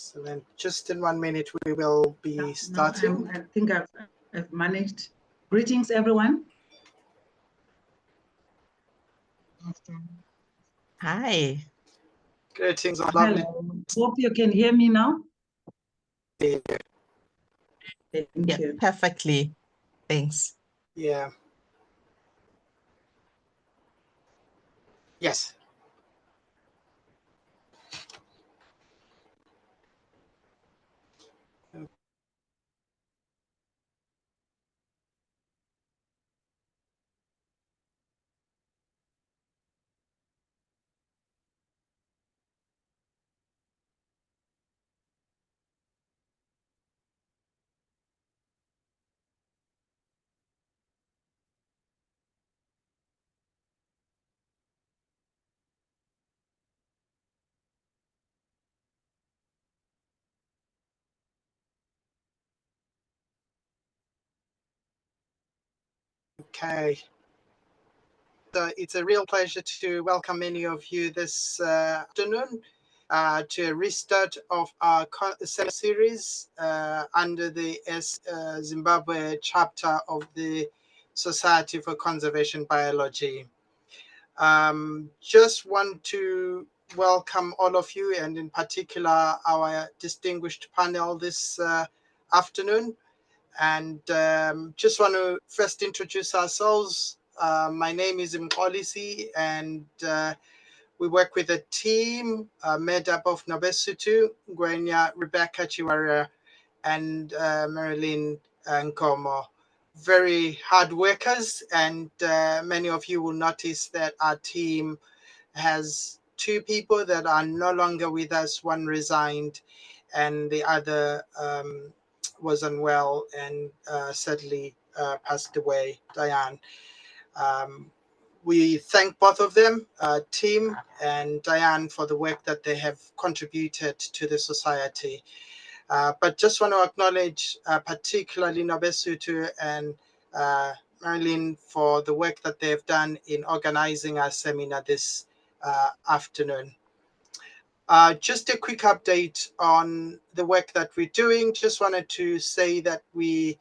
Excellent. Just in 1 minute, we will be starting. No, I think I've managed. Greetings, everyone. Hi. Greetings, lovely. Hope you can hear me now. Yeah. Thank you. Perfectly. Thanks. Yeah. Yes. Okay. So it's a real pleasure to welcome many of you this afternoon to a restart of our series under the Zimbabwe chapter of the Society for Conservation Biology. Just want to welcome all of you, and in particular our distinguished panel this afternoon. And just want to first introduce ourselves. My name is Mkolisi, and we work with a team made up of Nobesutu, Gwenya, Rebecca Chiwara, and Marilyn Nkomo. Very hard workers, and many of you will notice that our team has two people that are no longer with us. One resigned, and the other was unwell and sadly passed away, Diane. We thank both of them, Tim and Diane, for the work that they have contributed to the society. But just want to acknowledge particularly Nobesutu and Marilyn for the work that they've done in organizing our seminar this afternoon. Just a quick update on the work that we're doing. Just wanted to say that we,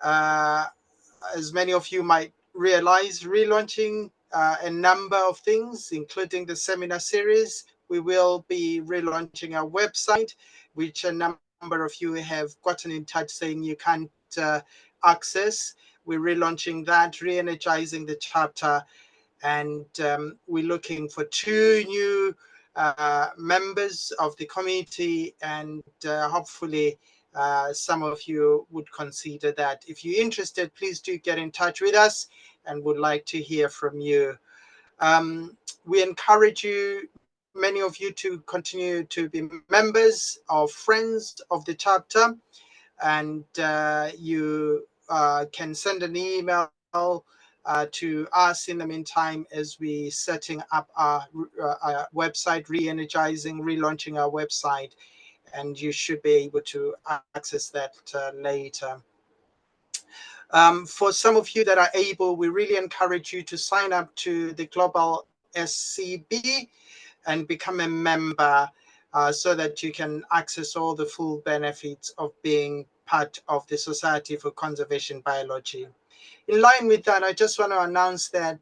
as many of you might realize, relaunching a number of things, including the seminar series. We will be relaunching our website, which a number of you have gotten in touch saying you can't access. We're relaunching that, re-energizing the chapter, and we're looking for 2 new members of the committee, and hopefully some of you would consider that. If you're interested, please do get in touch with us and would like to hear from you. We encourage you, many of you, to continue to be members or friends of the chapter, and you can send an email to us in the meantime as we setting up our website, re-energizing, relaunching our website, and you should be able to access that later. For some of you that are able, we really encourage you to sign up to the Global SCB and become a member so that you can access all the full benefits of being part of the Society for Conservation Biology. In line with that, I just want to announce that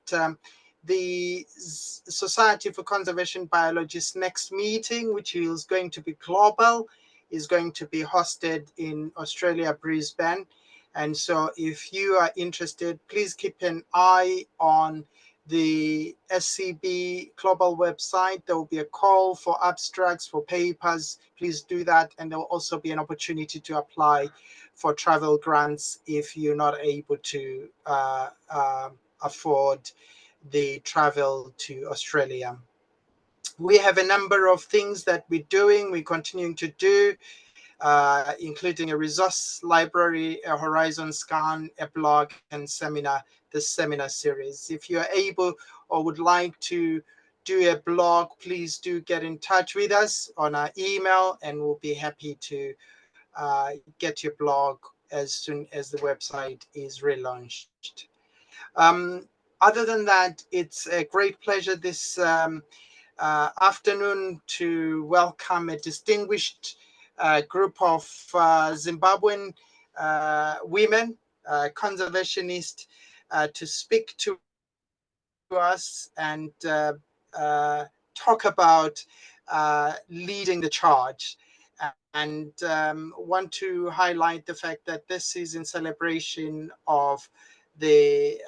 the Society for Conservation Biology's next meeting, which is going to be global, is going to be hosted in Australia, Brisbane. And so if you are interested, please keep an eye on the SCB global website. There will be a call for abstracts, for papers. Please do that. And there will also be an opportunity to apply for travel grants if you're not able to afford the travel to Australia. We have a number of things that we're doing, we're continuing to do, including a resource library, a horizon scan, a blog, and seminar, the seminar series. If you're able or would like to do a blog, please do get in touch with us on our email, and we'll be happy to get your blog as soon as the website is relaunched. Other than that, it's a great pleasure this afternoon to welcome a distinguished group of Zimbabwean women, conservationists, to speak to us and talk about leading the charge. And want to highlight the fact that this is in celebration of the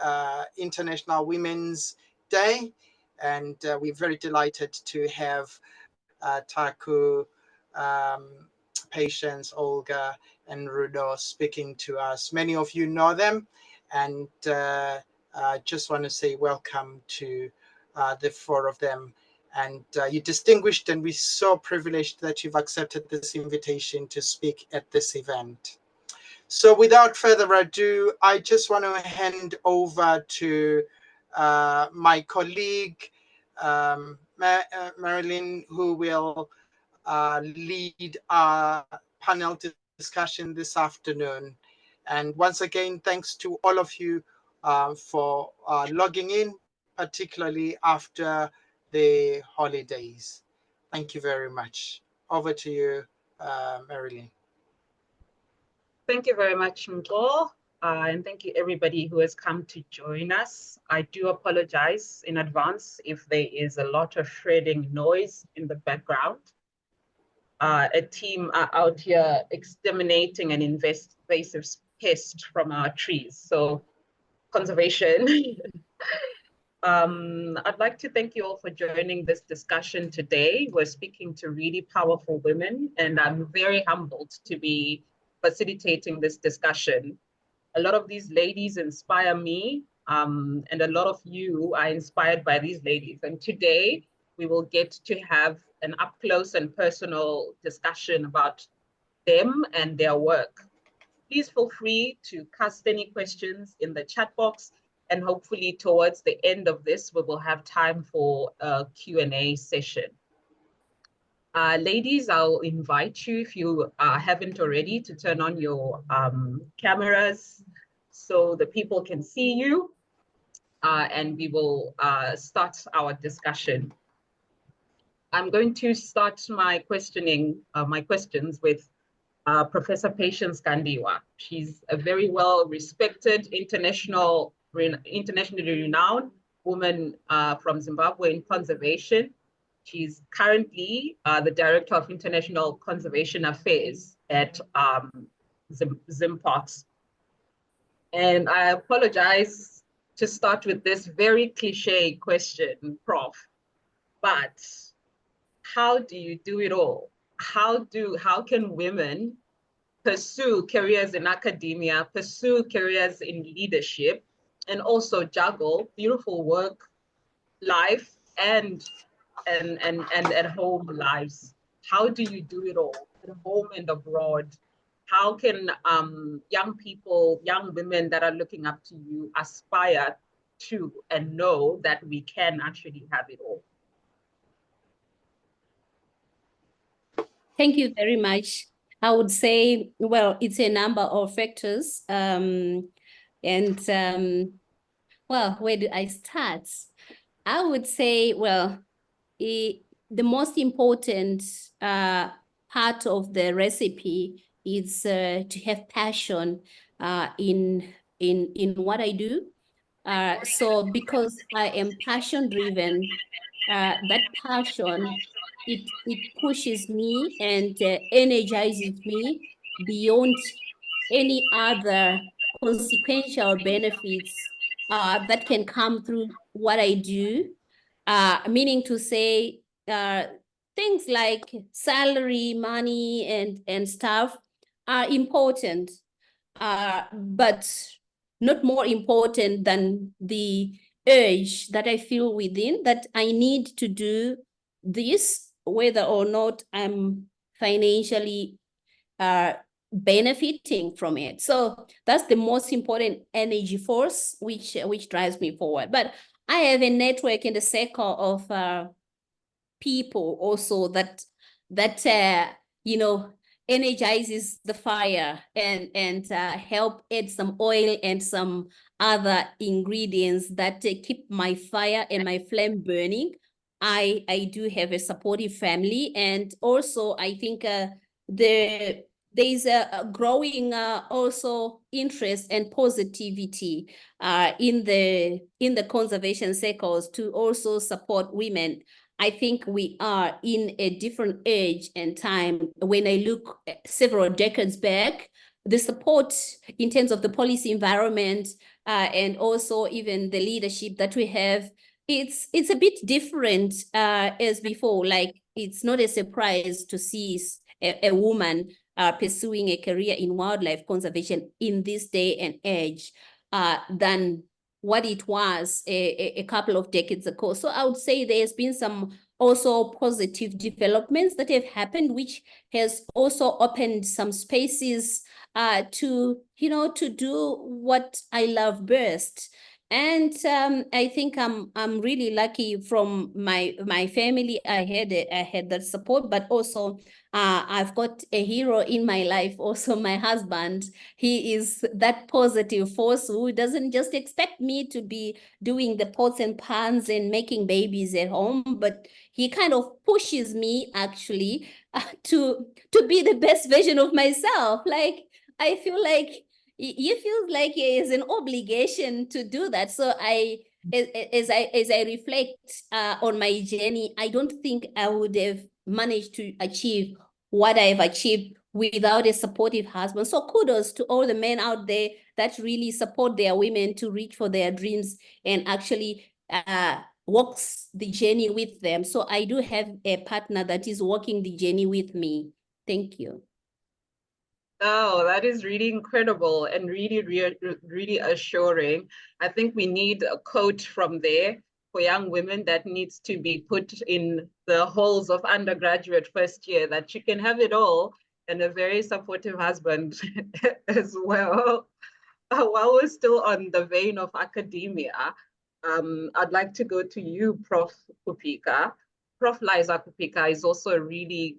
International Women's Day. And we're very delighted to have Taku, Patience, Olga, and Rudo speaking to us. Many of you know them, and just want to say welcome to the four of them. And you're distinguished, and we're so privileged that you've accepted this invitation to speak at this event. So without further ado, I just want to hand over to my colleague, Marilyn, who will lead our panel discussion this afternoon. And once again, thanks to all of you for logging in, particularly after the holidays. Thank you very much. Over to you, Marilyn. Thank you very much, Mpo, and thank you everybody who has come to join us. I do apologize in advance if there is a lot of shredding noise in the background. A team are out here exterminating an invasive pest from our trees, so conservation. I'd like to thank you all for joining this discussion today. We're speaking to really powerful women, and I'm very humbled to be facilitating this discussion. A lot of these ladies inspire me, and a lot of you are inspired by these ladies. And today we will get to have an up close and personal discussion about them and their work. Please feel free to cast any questions in the chat box, and hopefully towards the end of this, we will have time for a Q&A session. Ladies, I'll invite you, if you haven't already, to turn on your cameras so the people can see you, and we will start our discussion. I'm going to start my questions with Professor Patience Gandiwa. She's a very well-respected, internationally renowned woman from Zimbabwe in conservation. She's currently the Director of International Conservation Affairs at Zimpox. And I apologize to start with this very cliche question, Prof, but how do you do it all? How can women pursue careers in academia, pursue careers in leadership, and also juggle beautiful work, life, and at home lives? How do you do it all at home and abroad? How can young people, young women that are looking up to you aspire to and know that we can actually have it all? Thank you very much. I would say, well, it's a number of factors. Well, where do I start? I would say, well, the most important part of the recipe is to have passion in what I do. So because I am passion driven, that passion, it pushes me and energizes me beyond any other consequential benefits that can come through what I do. Meaning to say, things like salary, money, and stuff are important, but not more important than the urge that I feel within that I need to do this, whether or not I'm financially benefiting from it. So that's the most important energy force which drives me forward. But I have a network in the circle of people also that you know, energizes the fire and help add some oil and some other ingredients that keep my fire and my flame burning. I do have a supportive family, and also I think there's a growing also interest and positivity in the conservation circles to also support women. I think we are in a different age and time. When I look several decades back, the support in terms of the policy environment and also even the leadership that we have, it's a bit different as before. Like, it's not a surprise to see a woman pursuing a career in wildlife conservation in this day and age than what it was a couple of decades ago. So I would say there's been some also positive developments that have happened, which has also opened some spaces to, to do what I love best. And I think I'm really lucky from my family. I had that support, but also I've got a hero in my life, also my husband. He is that positive force who doesn't just expect me to be doing the pots and pans and making babies at home, but he kind of pushes me actually to be the best version of myself. Like, I feel like you feel like it is an obligation to do that. So as I reflect on my journey, I don't think I would have managed to achieve what I've achieved without a supportive husband. So kudos to all the men out there that really support their women to reach for their dreams and actually walks the journey with them. So I do have a partner that is walking the journey with me. Thank you. Oh, that is really incredible and really assuring. I think we need a quote from there for young women that needs to be put in the halls of undergraduate first year, that you can have it all and a very supportive husband as well. While we're still on the vein of academia, I'd like to go to you, Prof. Kupika. Prof. Liza Kupika is also a really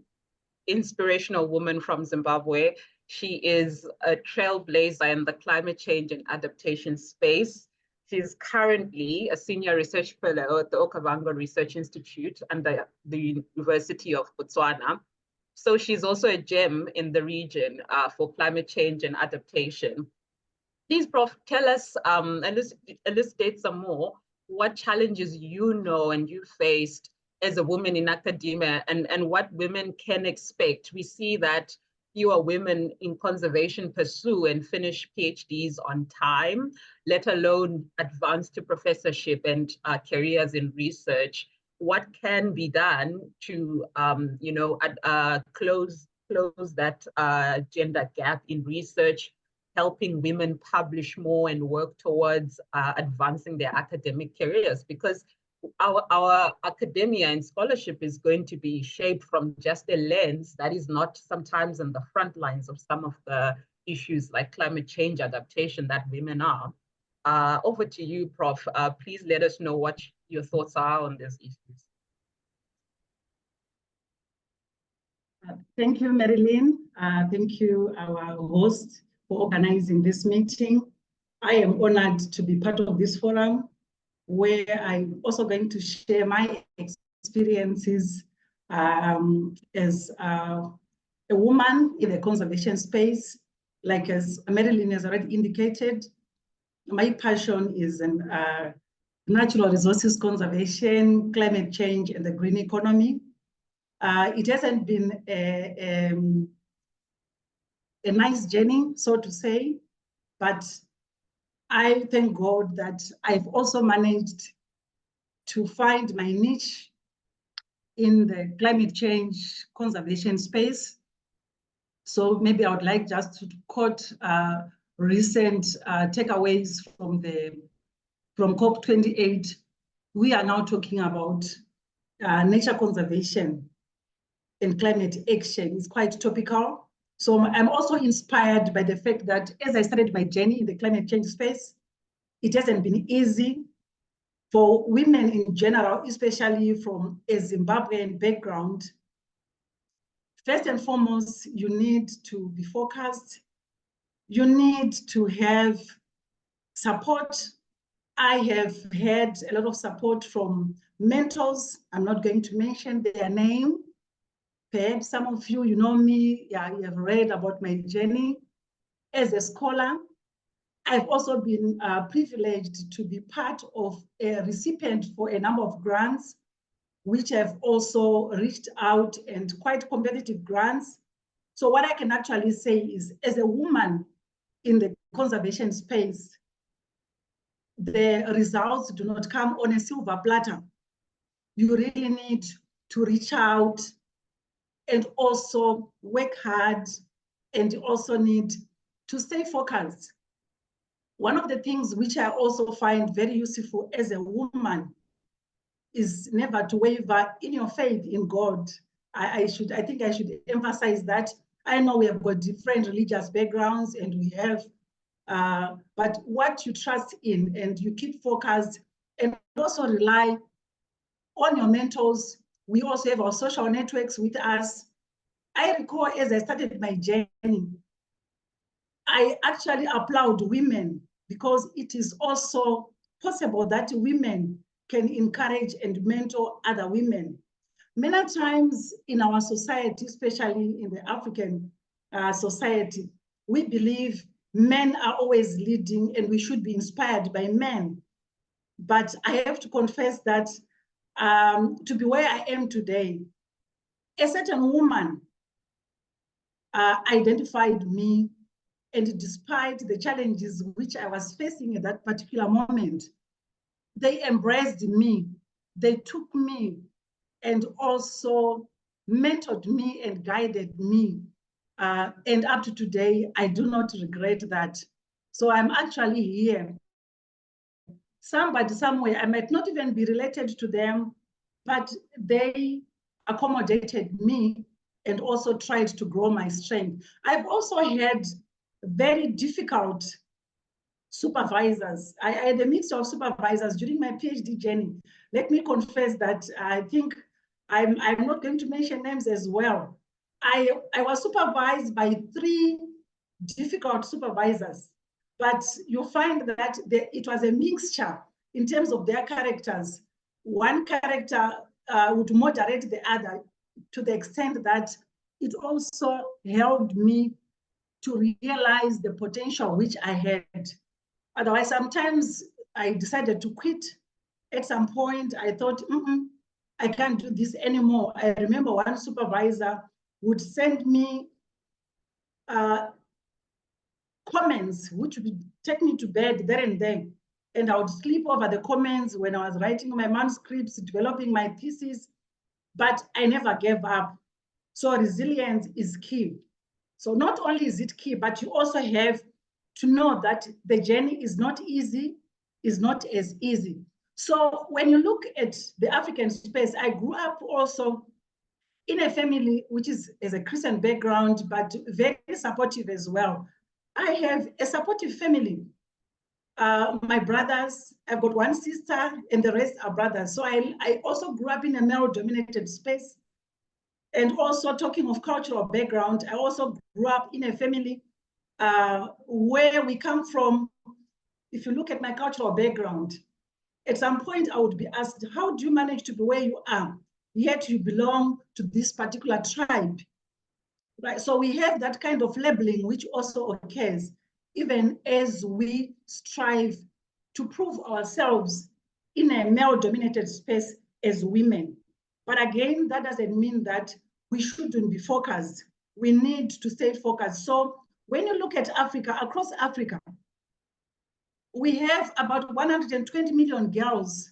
inspirational woman from Zimbabwe. She is a trailblazer in the climate change and adaptation space. She's currently a senior research fellow at the Okavango Research Institute under the University of Botswana. So she's also a gem in the region for climate change and adaptation. Please, Prof, tell us, elucidate some more, what challenges you know and you faced as a woman in academia, and what women can expect. We see that fewer women in conservation pursue and finish PhDs on time, let alone advance to professorship and careers in research. What can be done to close that gender gap in research, helping women publish more and work towards advancing their academic careers? Because our academia and scholarship is going to be shaped from just a lens that is not sometimes in the front lines of some of the issues like climate change adaptation that women are. Over to you, Prof. Please let us know what your thoughts are on these issues. Thank you, Marilyn. Thank you, our host, for organizing this meeting. I am honored to be part of this forum, where I'm also going to share my experiences as a woman in the conservation space. Like as Marilyn has already indicated, my passion is in natural resources conservation, climate change, and the green economy. It hasn't been a nice journey, so to say, but I thank God that I've also managed to find my niche in the climate change conservation space. So maybe I would like just to quote recent takeaways from COP28. We are now talking about nature conservation and climate action. It's quite topical. So I'm also inspired by the fact that as I started my journey in the climate change space, it hasn't been easy for women in general, especially from a Zimbabwean background. First and foremost, you need to be focused. You need to have support. I have had a lot of support from mentors. I'm not going to mention their name, Perhaps some of you, you know me, yeah, you have read about my journey as a scholar. I've also been privileged to be part of a recipient for a number of grants, which have also reached out, and quite competitive grants. So what I can actually say is, as a woman in the conservation space, the results do not come on a silver platter. You really need to reach out and also work hard, and you also need to stay focused. One of the things which I also find very useful as a woman is never to waver in your faith in God. I think I should emphasize that. I know we have got different religious backgrounds, and we have, but what you trust in, and you keep focused, and also rely on your mentors. We also have our social networks with us. I recall as I started my journey, I actually applaud women, because it is also possible that women can encourage and mentor other women. Many times in our society, especially in the African society, we believe men are always leading and we should be inspired by men. But I have to confess that to be where I am today, a certain woman identified me, and despite the challenges which I was facing at that particular moment, they embraced me, they took me, and also mentored me and guided me. And up to today, I do not regret that. So I'm actually here. Somebody somewhere, I might not even be related to them, but they accommodated me and also tried to grow my strength. I've also had very difficult supervisors. I had a mix of supervisors during my PhD journey. Let me confess that I think I'm not going to mention names as well. I was supervised by 3 difficult supervisors, but you find that it was a mixture in terms of their characters. One character would moderate the other, to the extent that it also helped me to realize the potential which I had. Otherwise, sometimes I decided to quit. At some point, I thought, I can't do this anymore. I remember one supervisor would send me comments which would take me to bed there and then. And I would sleep over the comments when I was writing my manuscripts, developing my thesis, but I never gave up. So resilience is key. So not only is it key, but you also have to know that the journey is not easy, is not as easy. So when you look at the African space, I grew up also in a family which is a Christian background, but very supportive as well. I have a supportive family. My brothers, I've got one sister, and the rest are brothers. So I also grew up in a male-dominated space. And also, talking of cultural background, I also grew up in a family where we come from. If you look at my cultural background, at some point I would be asked, how do you manage to be where you are, yet you belong to this particular tribe? Right, so we have that kind of labeling which also occurs, even as we strive to prove ourselves in a male-dominated space as women. But again, that doesn't mean that we shouldn't be focused. We need to stay focused. So when you look at Africa, across Africa, we have about 120 million girls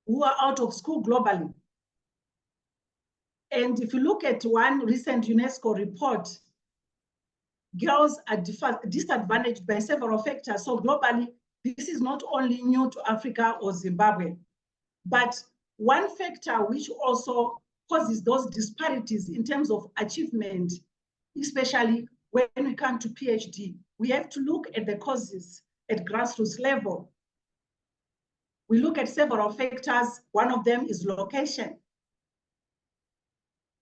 who are out of school globally. And if you look at one recent UNESCO report, girls are disadvantaged by several factors. So globally, this is not only new to Africa or Zimbabwe, but one factor which also causes those disparities in terms of achievement, especially when we come to PhD, we have to look at the causes at grassroots level. We look at several factors. One of them is location.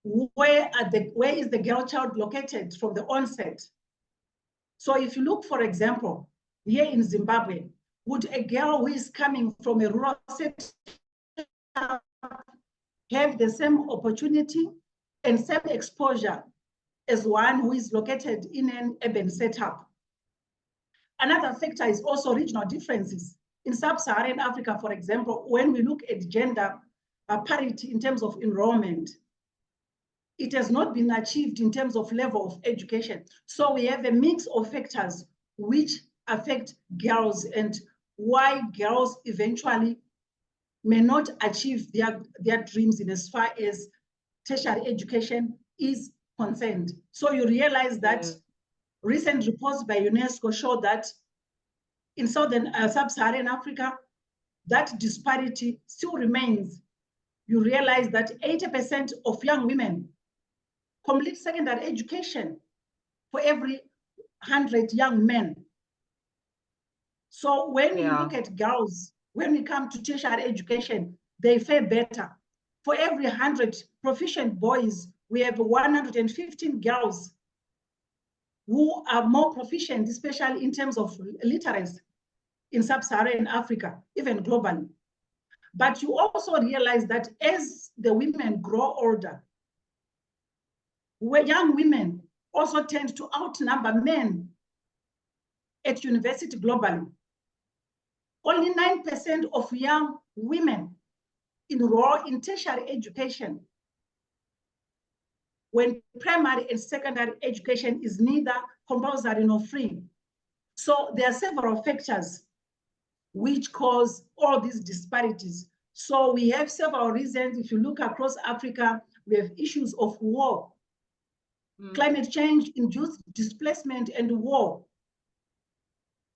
Where is the girl child located from the onset? So if you look, for example, here in Zimbabwe, would a girl who is coming from a rural setting have the same opportunity and same exposure as one who is located in an urban setup. Another factor is also regional differences. In sub-Saharan Africa, for example, when we look at gender parity in terms of enrollment, it has not been achieved in terms of level of education. So we have a mix of factors which affect girls and why girls eventually may not achieve their dreams in as far as tertiary education is concerned. So you realize that recent reports by UNESCO show that in Southern Sub-Saharan Africa, that disparity still remains. You realize that 80% of young women complete secondary education for every 100 young men. So when you look at girls, when we come to tertiary education, they fare better. For every 100 proficient boys, we have 115 girls who are more proficient, especially in terms of literacy in sub-Saharan Africa, even globally. But you also realize that as the women grow older, where young women also tend to outnumber men at university globally. Only 9% of young women enroll in tertiary education when primary and secondary education is neither compulsory nor free. So there are several factors which cause all these disparities. So we have several reasons. If you look across Africa, we have issues of war, climate change, induced displacement, and war.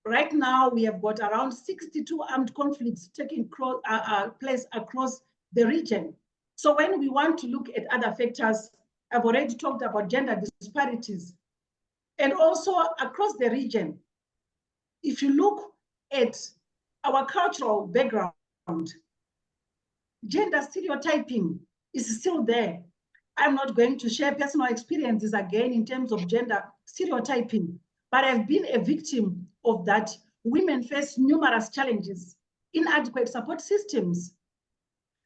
Right now, we have got around 62 armed conflicts taking place across the region. So when we want to look at other factors, I've already talked about gender disparities. And also across the region, if you look at our cultural background, gender stereotyping is still there. I'm not going to share personal experiences again in terms of gender stereotyping, but I've been a victim of that. Women face numerous challenges: inadequate support systems,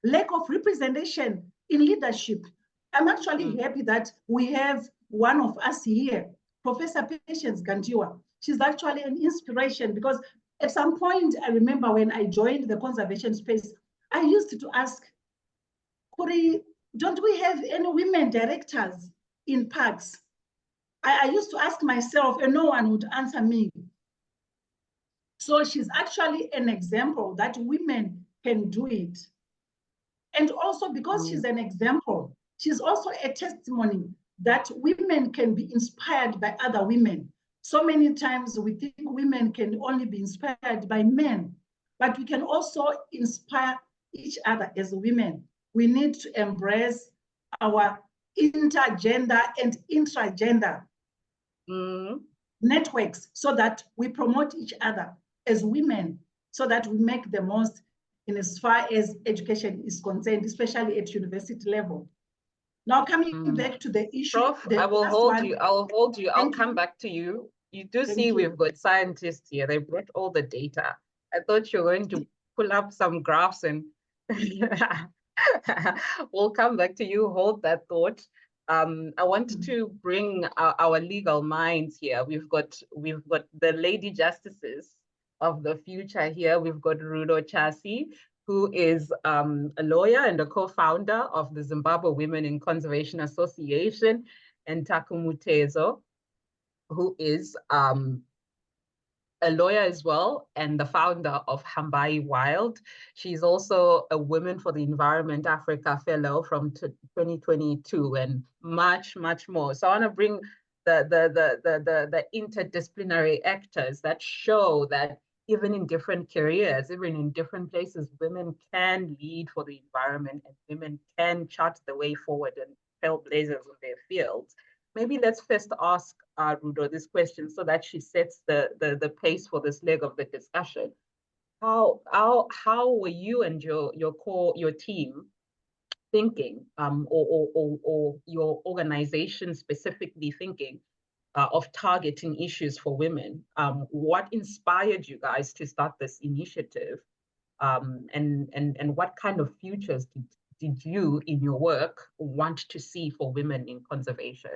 lack of representation in leadership. I'm actually happy that we have one of us here, Professor Patience Gantiwa. She's actually an inspiration, because at some point, I remember when I joined the conservation space, I used to ask, Kuri, don't we have any women directors in parks? I used to ask myself, and no one would answer me. So she's actually an example that women can do it. And also because she's an example, she's also a testimony that women can be inspired by other women. So many times we think women can only be inspired by men, but we can also inspire each other as women. We need to embrace our intergender and intragender networks so that we promote each other as women, so that we make the most in as far as education is concerned, especially at university level. Now coming back to the issue. Prof, I will hold you. I'll come back to you. You do see we've got scientists here. They brought all the data. I thought you were going to pull up some graphs and we'll come back to you. Hold that thought. I want to bring our legal minds here. We've got the lady justices of the future here. We've got Rudo Chasi, who is a lawyer and a co-founder of the Zimbabwe Women in Conservation Association, and Takumutezo, who is a lawyer as well and the founder of Hambai Wild. She's also a Women for the Environment Africa Fellow from 2022, and much, much more. So I want to bring the interdisciplinary actors that show that even in different careers, even in different places, women can lead for the environment and women can chart the way forward and trailblazers in their fields. Maybe let's first ask Rudo this question so that she sets the pace for this leg of the discussion. How were you and your team thinking, or your organization specifically thinking of targeting issues for women? What inspired you guys to start this initiative? And what kind of futures did you, in your work, want to see for women in conservation?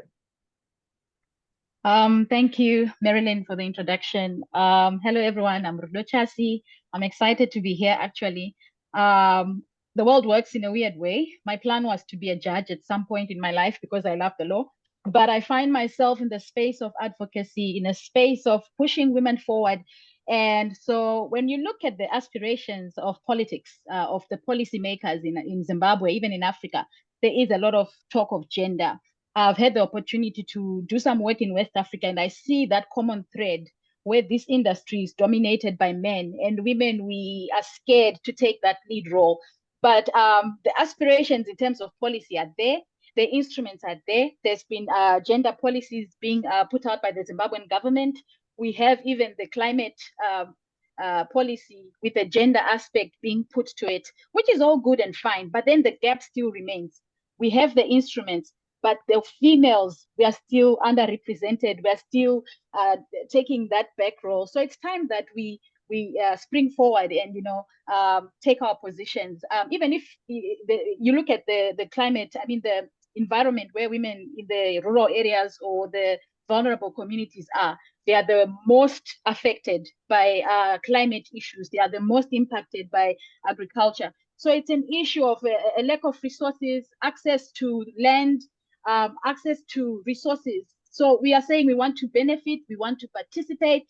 Thank you, Marilyn, for the introduction. Hello, everyone. I'm Rudo Chasi. I'm excited to be here, actually. The world works in a weird way. My plan was to be a judge at some point in my life because I love the law. But I find myself in the space of advocacy, in a space of pushing women forward. And so when you look at the aspirations of politics, of the policymakers in Zimbabwe, even in Africa, there is a lot of talk of gender. I've had the opportunity to do some work in West Africa, and I see that common thread where this industry is dominated by men, and women, we are scared to take that lead role. But the aspirations in terms of policy are there. The instruments are there. There's been gender policies being put out by the Zimbabwean government. We have even the climate policy with a gender aspect being put to it, which is all good and fine. But then the gap still remains. We have the instruments, but the females, we are still underrepresented. We are still taking that back role. So it's time that we spring forward and take our positions. Even if you look at the climate, I mean the environment where women in the rural areas or the vulnerable communities are, they are the most affected by climate issues. They are the most impacted by agriculture. So it's an issue of a lack of resources, access to land, access to resources. So we are saying we want to benefit, we want to participate.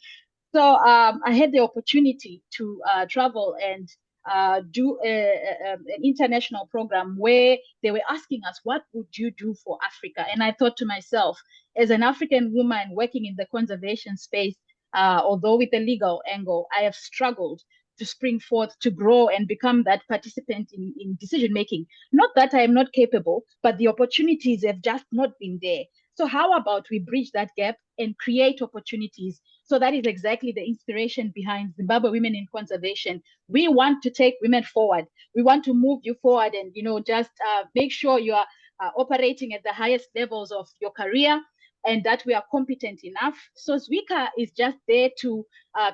So I had the opportunity to travel and do an international program where they were asking us, what would you do for Africa? And I thought to myself, as an African woman working in the conservation space, although with a legal angle, I have struggled to spring forth, to grow and become that participant in decision making. Not that I am not capable, but the opportunities have just not been there. So how about we bridge that gap and create opportunities? So that is exactly the inspiration behind Zimbabwe Women in Conservation. We want to take women forward. We want to move you forward and just make sure you are operating at the highest levels of your career and that we are competent enough. So Zwika is just there to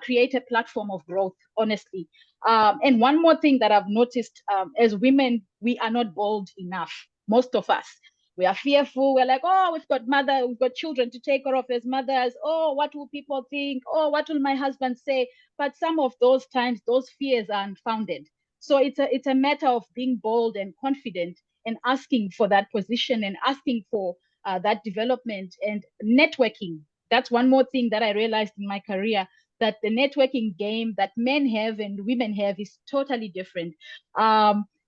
create a platform of growth, honestly. And one more thing that I've noticed, as women, we are not bold enough, most of us. We are fearful. We're like, oh, we've got children to take care of as mothers. Oh, what will people think? Oh, what will my husband say? But some of those times, those fears are unfounded. So it's a matter of being bold and confident and asking for that position and asking for that development and networking. That's one more thing that I realized in my career, that the networking game that men have and women have is totally different.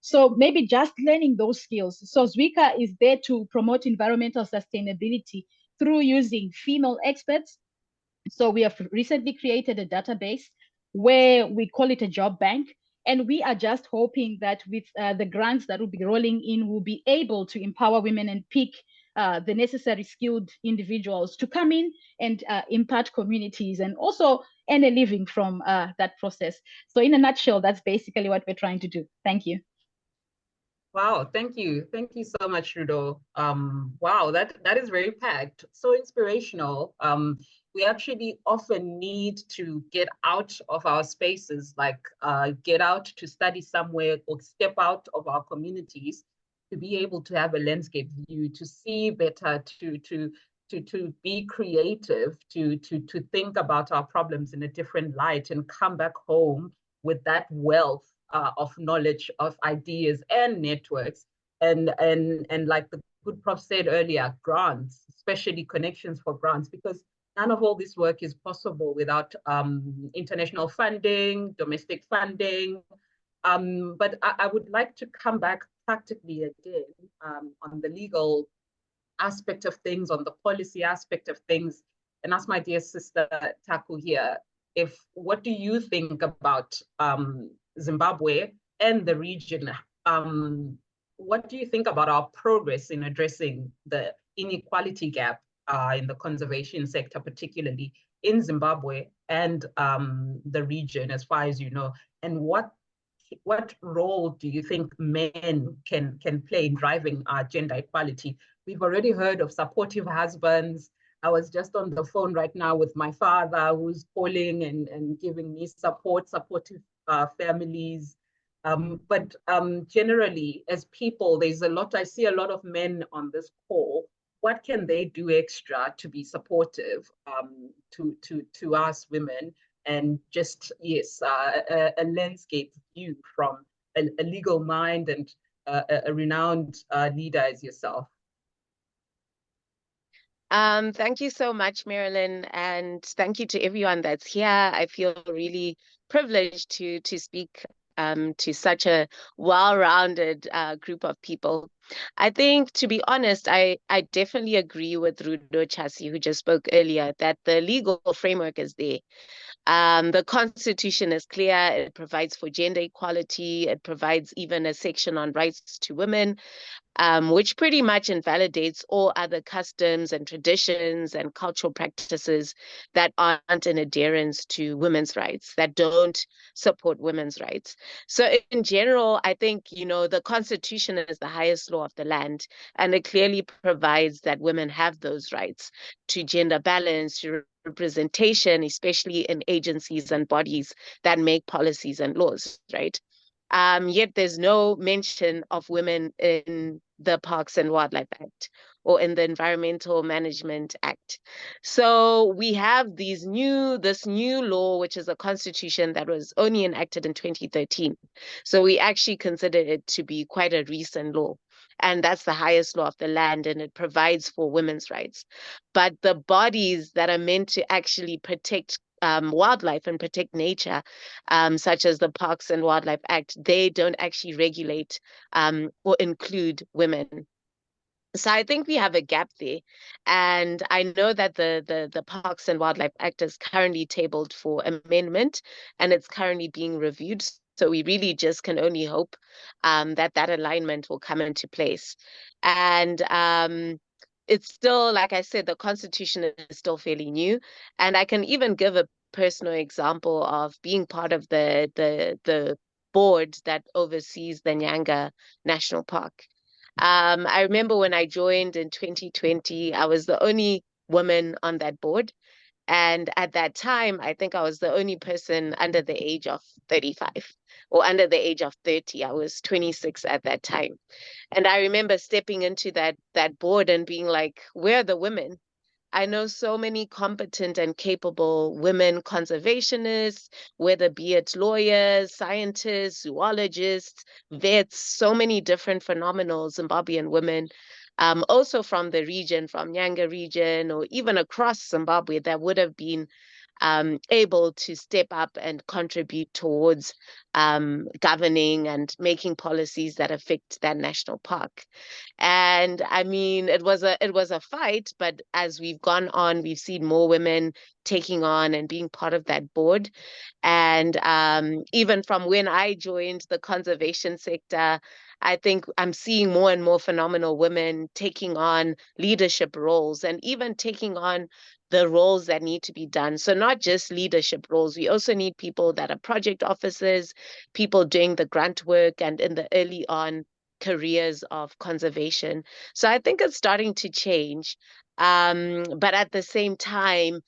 So maybe just learning those skills. So Zwika is there to promote environmental sustainability through using female experts. So we have recently created a database where we call it a job bank. And we are just hoping that with the grants that will be rolling in, we'll be able to empower women and pick the necessary skilled individuals to come in and impact communities and also earn a living from that process. So in a nutshell, that's basically what we're trying to do. Thank you. Wow, thank you. Thank you so much, Rudo. Wow, that is very packed, so inspirational. We actually often need to get out of our spaces, like get out to study somewhere or step out of our communities to be able to have a landscape view, to see better, to be creative, to think about our problems in a different light and come back home with that wealth of knowledge, of ideas and networks, and like the good prof said earlier, grants, especially connections for grants, because none of all this work is possible without international funding, domestic funding. But I would like to come back practically again on the legal aspect of things, on the policy aspect of things, and ask my dear sister Taku here, what do you think about Zimbabwe and the region? What do you think about our progress in addressing the inequality gap in the conservation sector, particularly in Zimbabwe and the region, as far as you know? And what role do you think men can play in driving gender equality? We've already heard of supportive husbands. I was just on the phone right now with my father, who's calling and giving me supportive families. But generally, as people, there's a lot, I see a lot of men on this call. What can they do extra to be supportive to us women? And just, yes, a landscape view from a legal mind and a renowned leader as yourself. Thank you so much, Marilyn, and thank you to everyone that's here. I feel really privileged to speak to such a well-rounded group of people. I think, to be honest, I definitely agree with Rudo Chasi, who just spoke earlier, that the legal framework is there. The Constitution is clear. It provides for gender equality. It provides even a section on rights to women, which pretty much invalidates all other customs and traditions and cultural practices that aren't in adherence to women's rights, that don't support women's rights. So in general, I think, the Constitution is the highest law of the land, and it clearly provides that women have those rights to gender balance, to representation, especially in agencies and bodies that make policies and laws, right? Yet there's no mention of women in the Parks and Wildlife Act or in the Environmental Management Act. So we have this new law, which is a constitution that was only enacted in 2013. So we actually consider it to be quite a recent law. And that's the highest law of the land, and it provides for women's rights. But the bodies that are meant to actually protect wildlife and protect nature, such as the Parks and Wildlife Act, they don't actually regulate or include women. So I think we have a gap there. And I know that the Parks and Wildlife Act is currently tabled for amendment, and it's currently being reviewed. So we really just can only hope that alignment will come into place. And it's still, like I said, the Constitution is still fairly new. And I can even give a personal example of being part of the board that oversees the Nyanga National Park. I remember when I joined in 2020, I was the only woman on that board. And at that time, I think I was the only person under the age of 35 or under the age of 30. I was 26 at that time. And I remember stepping into that board and being like, where are the women? I know so many competent and capable women conservationists, whether be it lawyers, scientists, zoologists, vets, so many different phenomenal Zimbabwean women, also from the region, from Nyanga region, or even across Zimbabwe, that would have been able to step up and contribute towards governing and making policies that affect that national park. And I mean, it was a fight, but as we've gone on, we've seen more women taking on and being part of that board. And even from when I joined the conservation sector, I think I'm seeing more and more phenomenal women taking on leadership roles and even taking on the roles that need to be done. So not just leadership roles, we also need people that are project officers, people doing the grunt work and in the early on careers of conservation. So I think it's starting to change. But at the same time,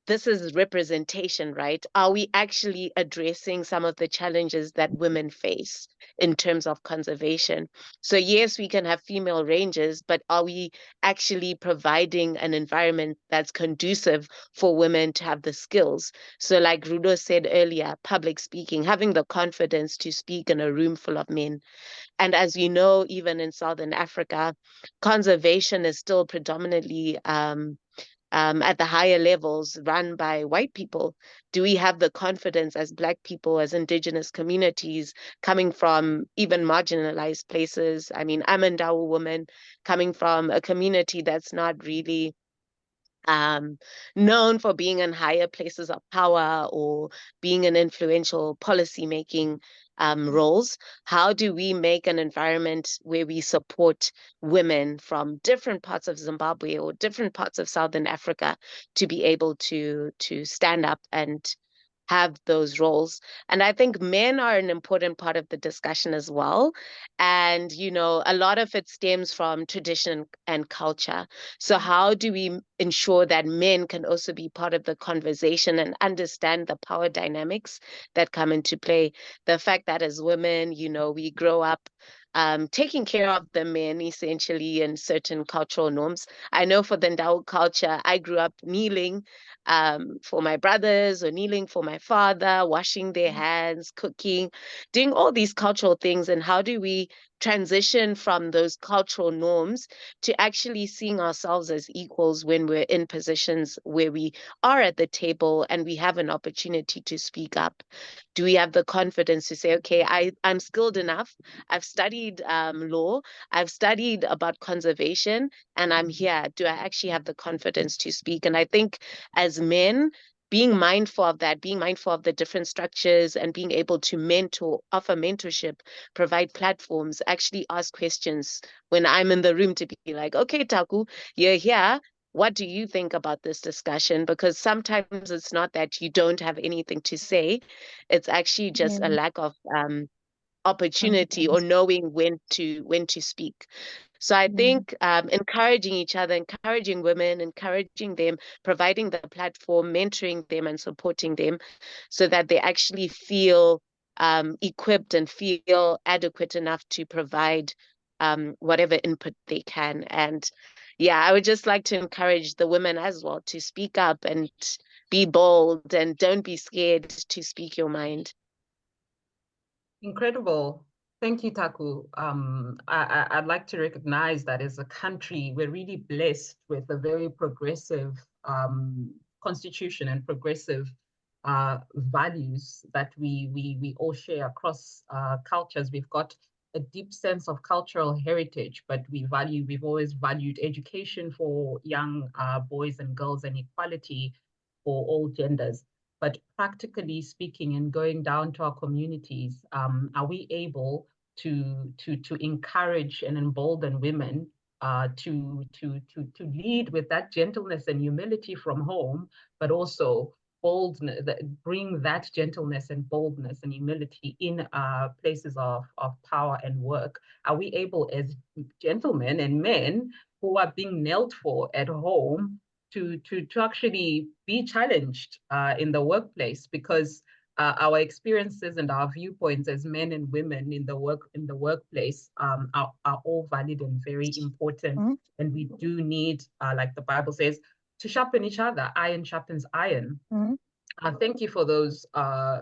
this is representation, right? Are we actually addressing some of the challenges that women face in terms of conservation? So yes, we can have female rangers, but are we actually providing an environment that's conducive for women to have the skills? So like Rudo said earlier, public speaking, having the confidence to speak in a room full of men. And as you know, even in Southern Africa, conservation is still predominantly at the higher levels run by white people. Do we have the confidence as Black people, as indigenous communities coming from even marginalized places? I mean, I'm a Ndawo woman coming from a community that's not really known for being in higher places of power or being in influential policy-making roles. How do we make an environment where we support women from different parts of Zimbabwe or different parts of Southern Africa to be able to stand up and have those roles. And I think men are an important part of the discussion as well. And, you know, a lot of it stems from tradition and culture. So how do we ensure that men can also be part of the conversation and understand the power dynamics that come into play? The fact that as women, you know, we grow up taking care of the men essentially in certain cultural norms. I know for the Ndau culture, I grew up kneeling for my brothers or kneeling for my father, washing their hands, cooking, doing all these cultural things. And how do we transition from those cultural norms to actually seeing ourselves as equals when we're in positions where we are at the table and we have an opportunity to speak up? Do we have the confidence to say, okay, I'm skilled enough, I've studied law, I've studied about conservation, and I'm here. Do I actually have the confidence to speak? And I think as men, being mindful of that, being mindful of the different structures and being able to mentor, offer mentorship, provide platforms, actually ask questions when I'm in the room to be like, okay, Taku, you're here. What do you think about this discussion? Because sometimes it's not that you don't have anything to say. It's actually just a lack of opportunity or knowing when to speak. So I think encouraging each other, encouraging women, encouraging them, providing the platform, mentoring them and supporting them so that they actually feel equipped and feel adequate enough to provide whatever input they can. And yeah, I would just like to encourage the women as well to speak up and be bold and don't be scared to speak your mind. Incredible. Thank you, Taku. I'd like to recognize that as a country, we're really blessed with a very progressive constitution and progressive values that we all share across cultures. We've got a deep sense of cultural heritage, but we've always valued education for young boys and girls and equality for all genders. But practically speaking and going down to our communities, are we able to encourage and embolden women to lead with that gentleness and humility from home, but also boldness, bring that gentleness and boldness and humility in places of power and work? Are we able as gentlemen and men who are being knelt for at home to actually be challenged in the workplace? Because our experiences and our viewpoints as men and women in the workplace are all valid and very important. And we do need, like the Bible says, to sharpen each other. Iron sharpens iron. Thank you for those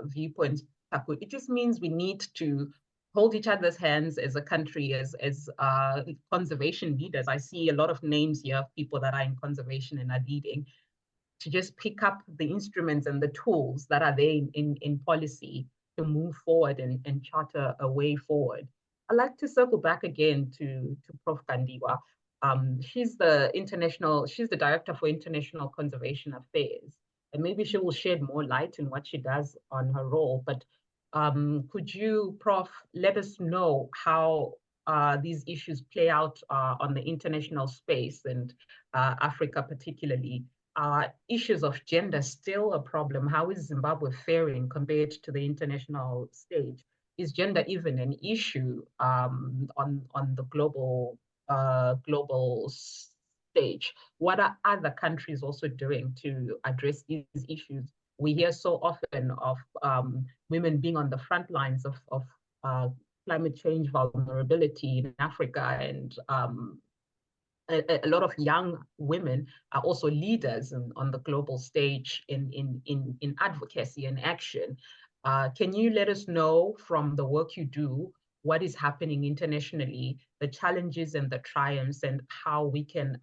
viewpoints, Taku. It just means we need to hold each other's hands as a country, as conservation leaders. I see a lot of names here of people that are in conservation and are leading, to just pick up the instruments and the tools that are there in policy to move forward and charter a way forward. I'd like to circle back again to Prof. Kandiwa. She's the Director for International Conservation Affairs, and maybe she will shed more light in what she does on her role. But could you, Prof, let us know how these issues play out on the international space and Africa particularly? Issues of gender still a problem? How is Zimbabwe faring compared to the international stage? Is gender even an issue on the global stage? What are other countries also doing to address these issues? We hear so often of women being on the front lines of climate change vulnerability in Africa, and a lot of young women are also leaders on the global stage in advocacy and action. Can you let us know from the work you do what is happening internationally, the challenges and the triumphs, and how we can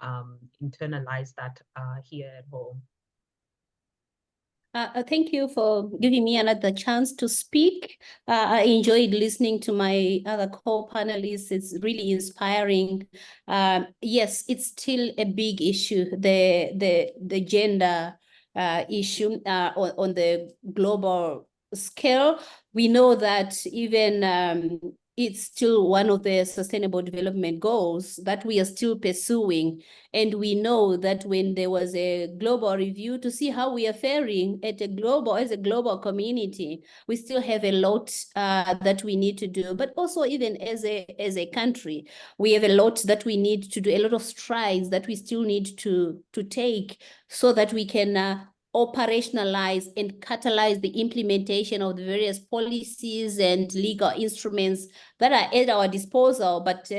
internalize that here at home? Thank you for giving me another chance to speak. I enjoyed listening to my other co-panelists. It's really inspiring. Yes, it's still a big issue, the gender issue on the global scale. We know that even it's still one of the sustainable development goals that we are still pursuing. And we know that when there was a global review to see how we are faring as a global community, we still have a lot that we need to do, but also even as a country, we have a lot that we need to do, a lot of strides that we still need to take so that we can operationalize and catalyze the implementation of the various policies and legal instruments that are at our disposal, but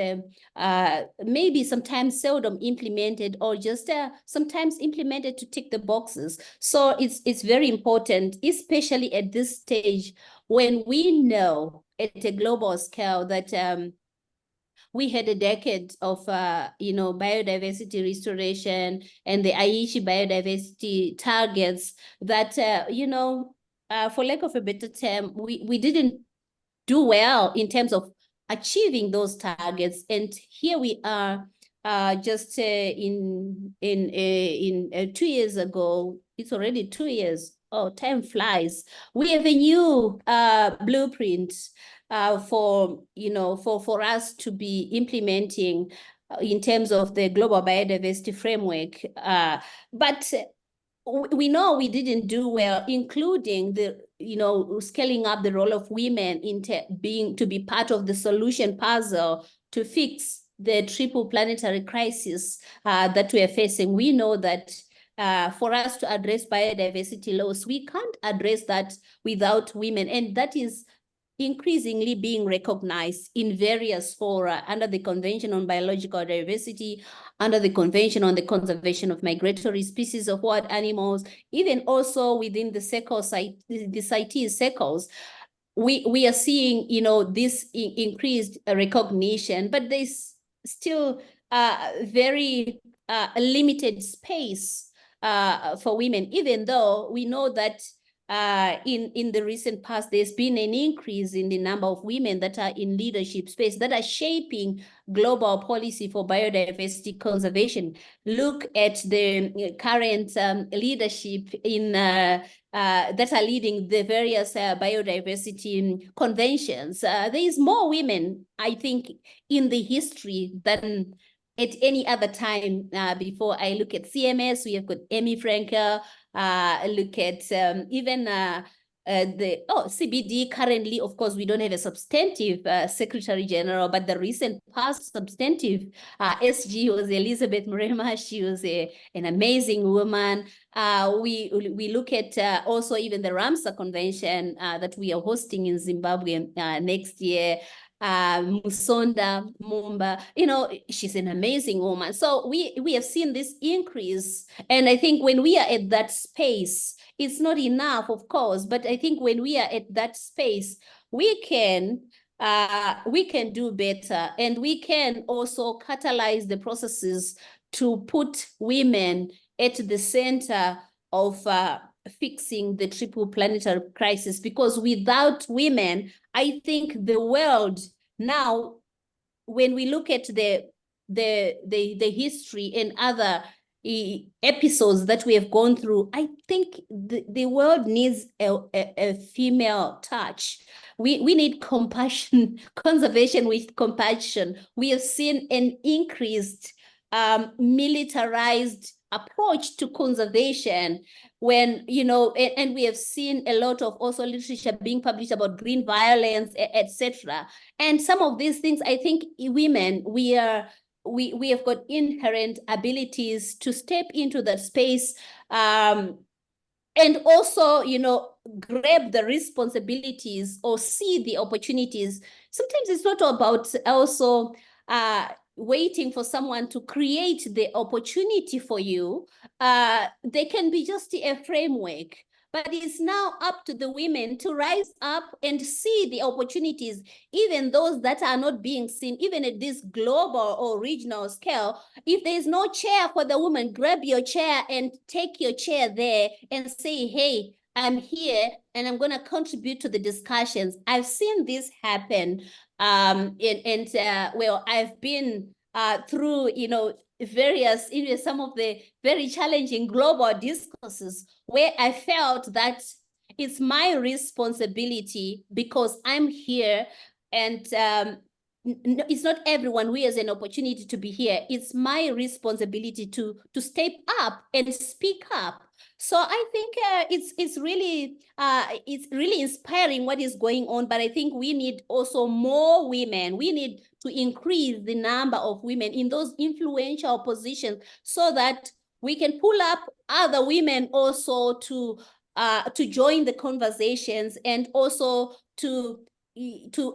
maybe sometimes seldom implemented, or just sometimes implemented to tick the boxes. So it's very important, especially at this stage when we know at a global scale that we had a decade of, biodiversity restoration and the Aichi biodiversity targets that, for lack of a better term, we didn't do well in terms of achieving those targets. And here we are just in 2 years ago, it's already 2 years. Oh, time flies. We have a new blueprint for us to be implementing in terms of the global biodiversity framework. But we know we didn't do well, including scaling up the role of women to be part of the solution puzzle to fix the triple planetary crisis that we are facing. We know that for us to address biodiversity loss, we can't address that without women, and that is increasingly being recognized in various fora under the Convention on Biological Diversity, under the Convention on the Conservation of Migratory Species of Wild Animals, even also within the CITES circles. We are seeing, this increased recognition, but there's still very limited space for women, even though we know that in the recent past, there's been an increase in the number of women that are in leadership space that are shaping global policy for biodiversity conservation. Look at the current leadership in that are leading the various biodiversity conventions. There is more women, I think, in the history than at any other time before. I look at CMS, we have got Amy Frankel. Look at even CBD. Currently, of course, we don't have a substantive Secretary General, but the recent past substantive SG was Elizabeth Mrema. She was an amazing woman. We look at also even the Ramsar Convention that we are hosting in Zimbabwe next year. Musonda Mumba, she's an amazing woman. So we have seen this increase. And I think when we are at that space, it's not enough, of course, but I think when we are at that space, we can do better, and we can also catalyze the processes to put women at the center of fixing the triple planetary crisis, because without women, I think the world now, when we look at the history and other episodes that we have gone through, I think the world needs a female touch. We need compassion, conservation with compassion. We have seen an increased militarized approach to conservation when, and we have seen a lot of also literature being published about green violence, etc. And some of these things, I think women, we have got inherent abilities to step into that space, and also, grab the responsibilities or see the opportunities. Sometimes it's not about also waiting for someone to create the opportunity for you. They can be just a framework, but it's now up to the women to rise up and see the opportunities, even those that are not being seen, even at this global or regional scale. If there's no chair for the woman, grab your chair and take your chair there and say, hey, I'm here and I'm going to contribute to the discussions. I've seen this happen. I've been through, various, even some of the very challenging global discourses where I felt that it's my responsibility, because I'm here And it's not everyone who has an opportunity to be here. It's my responsibility to step up and speak up. So I think it's really inspiring what is going on. But I think we need also more women. We need to increase the number of women in those influential positions so that we can pull up other women also to join the conversations, and also to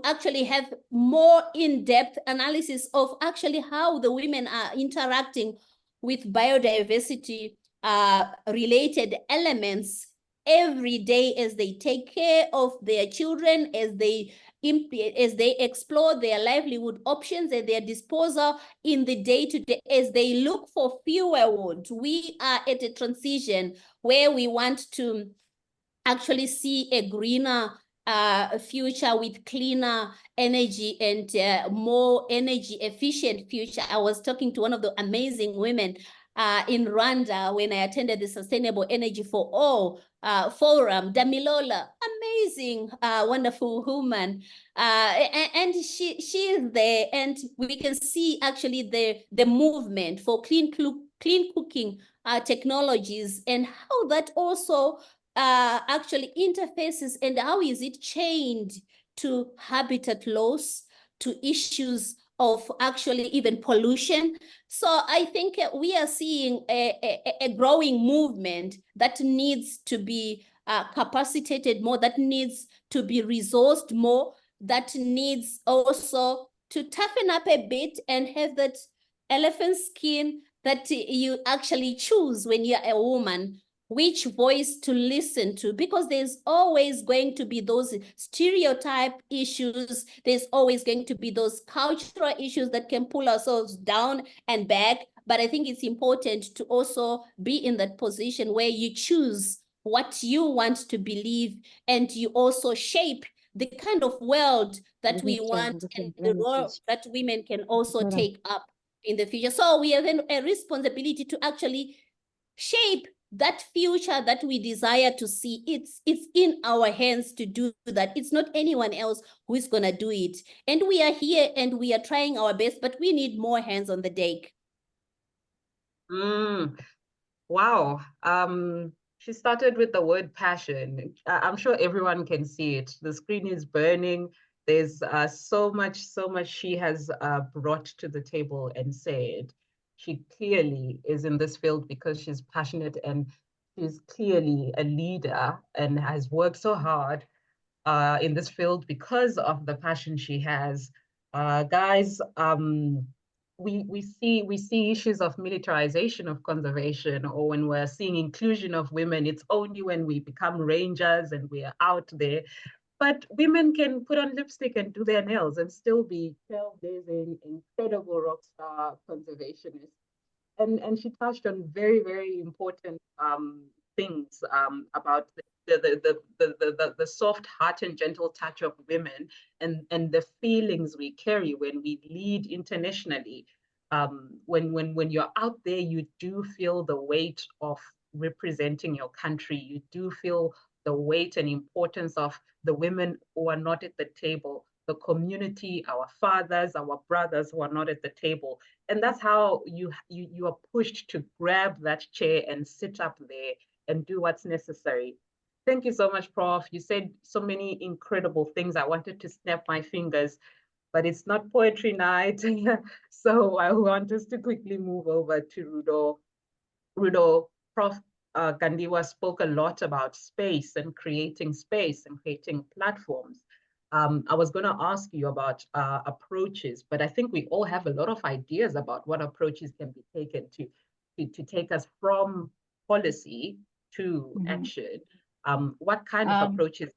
actually have more in-depth analysis of actually how the women are interacting with biodiversity related elements every day as they take care of their children, as they explore their livelihood options at their disposal in the day-to-day, as they look for fuelwood. We are at a transition where we want to actually see a greener future with cleaner energy and more energy efficient future. I was talking to one of the amazing women in Rwanda when I attended the Sustainable Energy for All forum, Damilola, amazing, wonderful woman. And she is there, and we can see actually the movement for clean cooking technologies, and how that also actually interfaces, and how is it chained to habitat loss, to issues of actually even pollution. So I think we are seeing a growing movement that needs to be capacitated more, that needs to be resourced more, that needs also to toughen up a bit and have that elephant skin that you actually choose when you're a woman, which voice to listen to, because there's always going to be those stereotype issues. There's always going to be those cultural issues that can pull ourselves down and back. But I think it's important to also be in that position where you choose what you want to believe, and you also shape the kind of world that we want, and the role that women can also take up in the future. So we have a responsibility to actually shape that future that we desire to see. It's in our hands to do that. It's not anyone else who is going to do it. And we are here and we are trying our best, but we need more hands on the deck. Wow. She started with the word passion. I'm sure everyone can see it. The screen is burning. There's so much she has brought to the table and said. She clearly is in this field because she's passionate, and she's clearly a leader and has worked so hard in this field because of the passion she has. Guys, we see issues of militarization of conservation, or when we're seeing inclusion of women, it's only when we become rangers and we are out there. But women can put on lipstick and do their nails and still be trailblazing, incredible rock star conservationists. And she touched on very, very important things about the soft heart and gentle touch of women, and the feelings we carry when we lead internationally. When you're out there, you do feel the weight of representing your country. You do feel the weight and importance of the women who are not at the table, the community, our fathers, our brothers who are not at the table. And that's how you are pushed to grab that chair and sit up there and do what's necessary. Thank you so much, Prof. You said so many incredible things. I wanted to snap my fingers, but it's not poetry night. So I want us to quickly move over to Rudo. Rudo, Prof. Gandiwa spoke a lot about space and creating platforms. I was going to ask you about approaches, but I think we all have a lot of ideas about what approaches can be taken to take us from policy to action. What kind of approaches?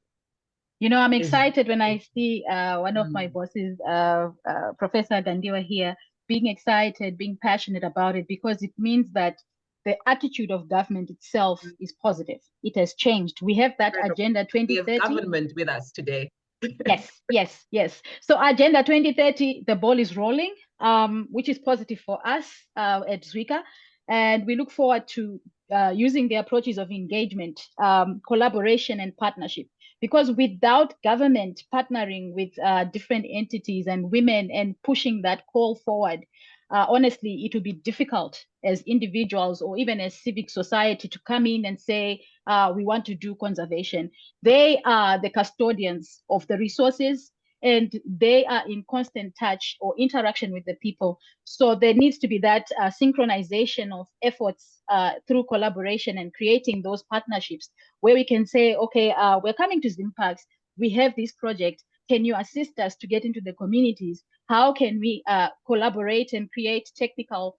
I'm excited when I see one of my bosses, Professor Gandiwa here, being excited, being passionate about it, because it means that the attitude of government itself is positive. It has changed. We have that Agenda 2030. We have government with us today. Yes. So Agenda 2030, the ball is rolling, which is positive for us at Zwika. And we look forward to using the approaches of engagement, collaboration, and partnership because without government partnering with different entities and women and pushing that call forward, honestly, it will be difficult as individuals or even as civic society to come in and say, we want to do conservation. They are the custodians of the resources, and they are in constant touch or interaction with the people. So there needs to be that synchronization of efforts through collaboration and creating those partnerships where we can say, okay, we're coming to Zimpax, we have this project, can you assist us to get into the communities? How can we collaborate and create technical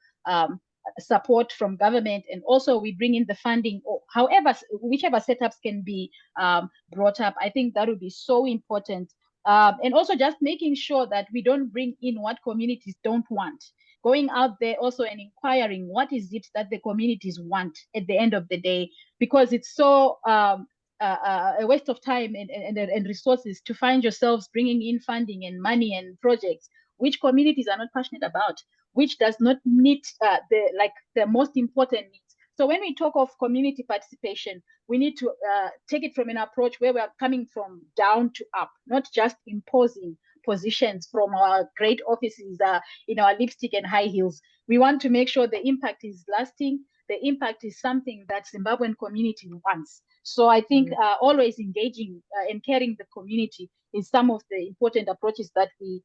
support from government, and also we bring in the funding, or however, whichever setups can be brought up. I think that would be so important. And also just making sure that we don't bring in what communities don't want. Going out there also and inquiring what is it that the communities want at the end of the day, because it's so a waste of time and resources to find yourselves bringing in funding and money and projects which communities are not passionate about, which does not meet the most important needs. So when we talk of community participation, we need to take it from an approach where we are coming from down to up, not just imposing positions from our great offices in our lipstick and high heels. We want to make sure the impact is lasting. The impact is something that Zimbabwean community wants. So I think always engaging and caring the community is some of the important approaches that we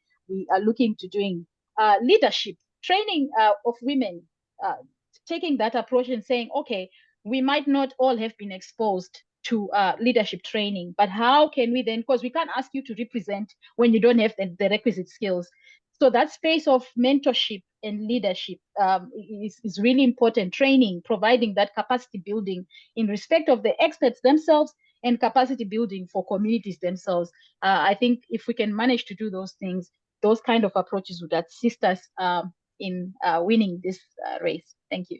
are looking to doing. Leadership, training of women, taking that approach and saying, okay, we might not all have been exposed to leadership training, but how can we then, because we can't ask you to represent when you don't have the requisite skills. So that space of mentorship and leadership is really important. Training, providing that capacity building in respect of the experts themselves and capacity building for communities themselves. I think if we can manage to do those things, those kind of approaches would assist us in winning this race. Thank you.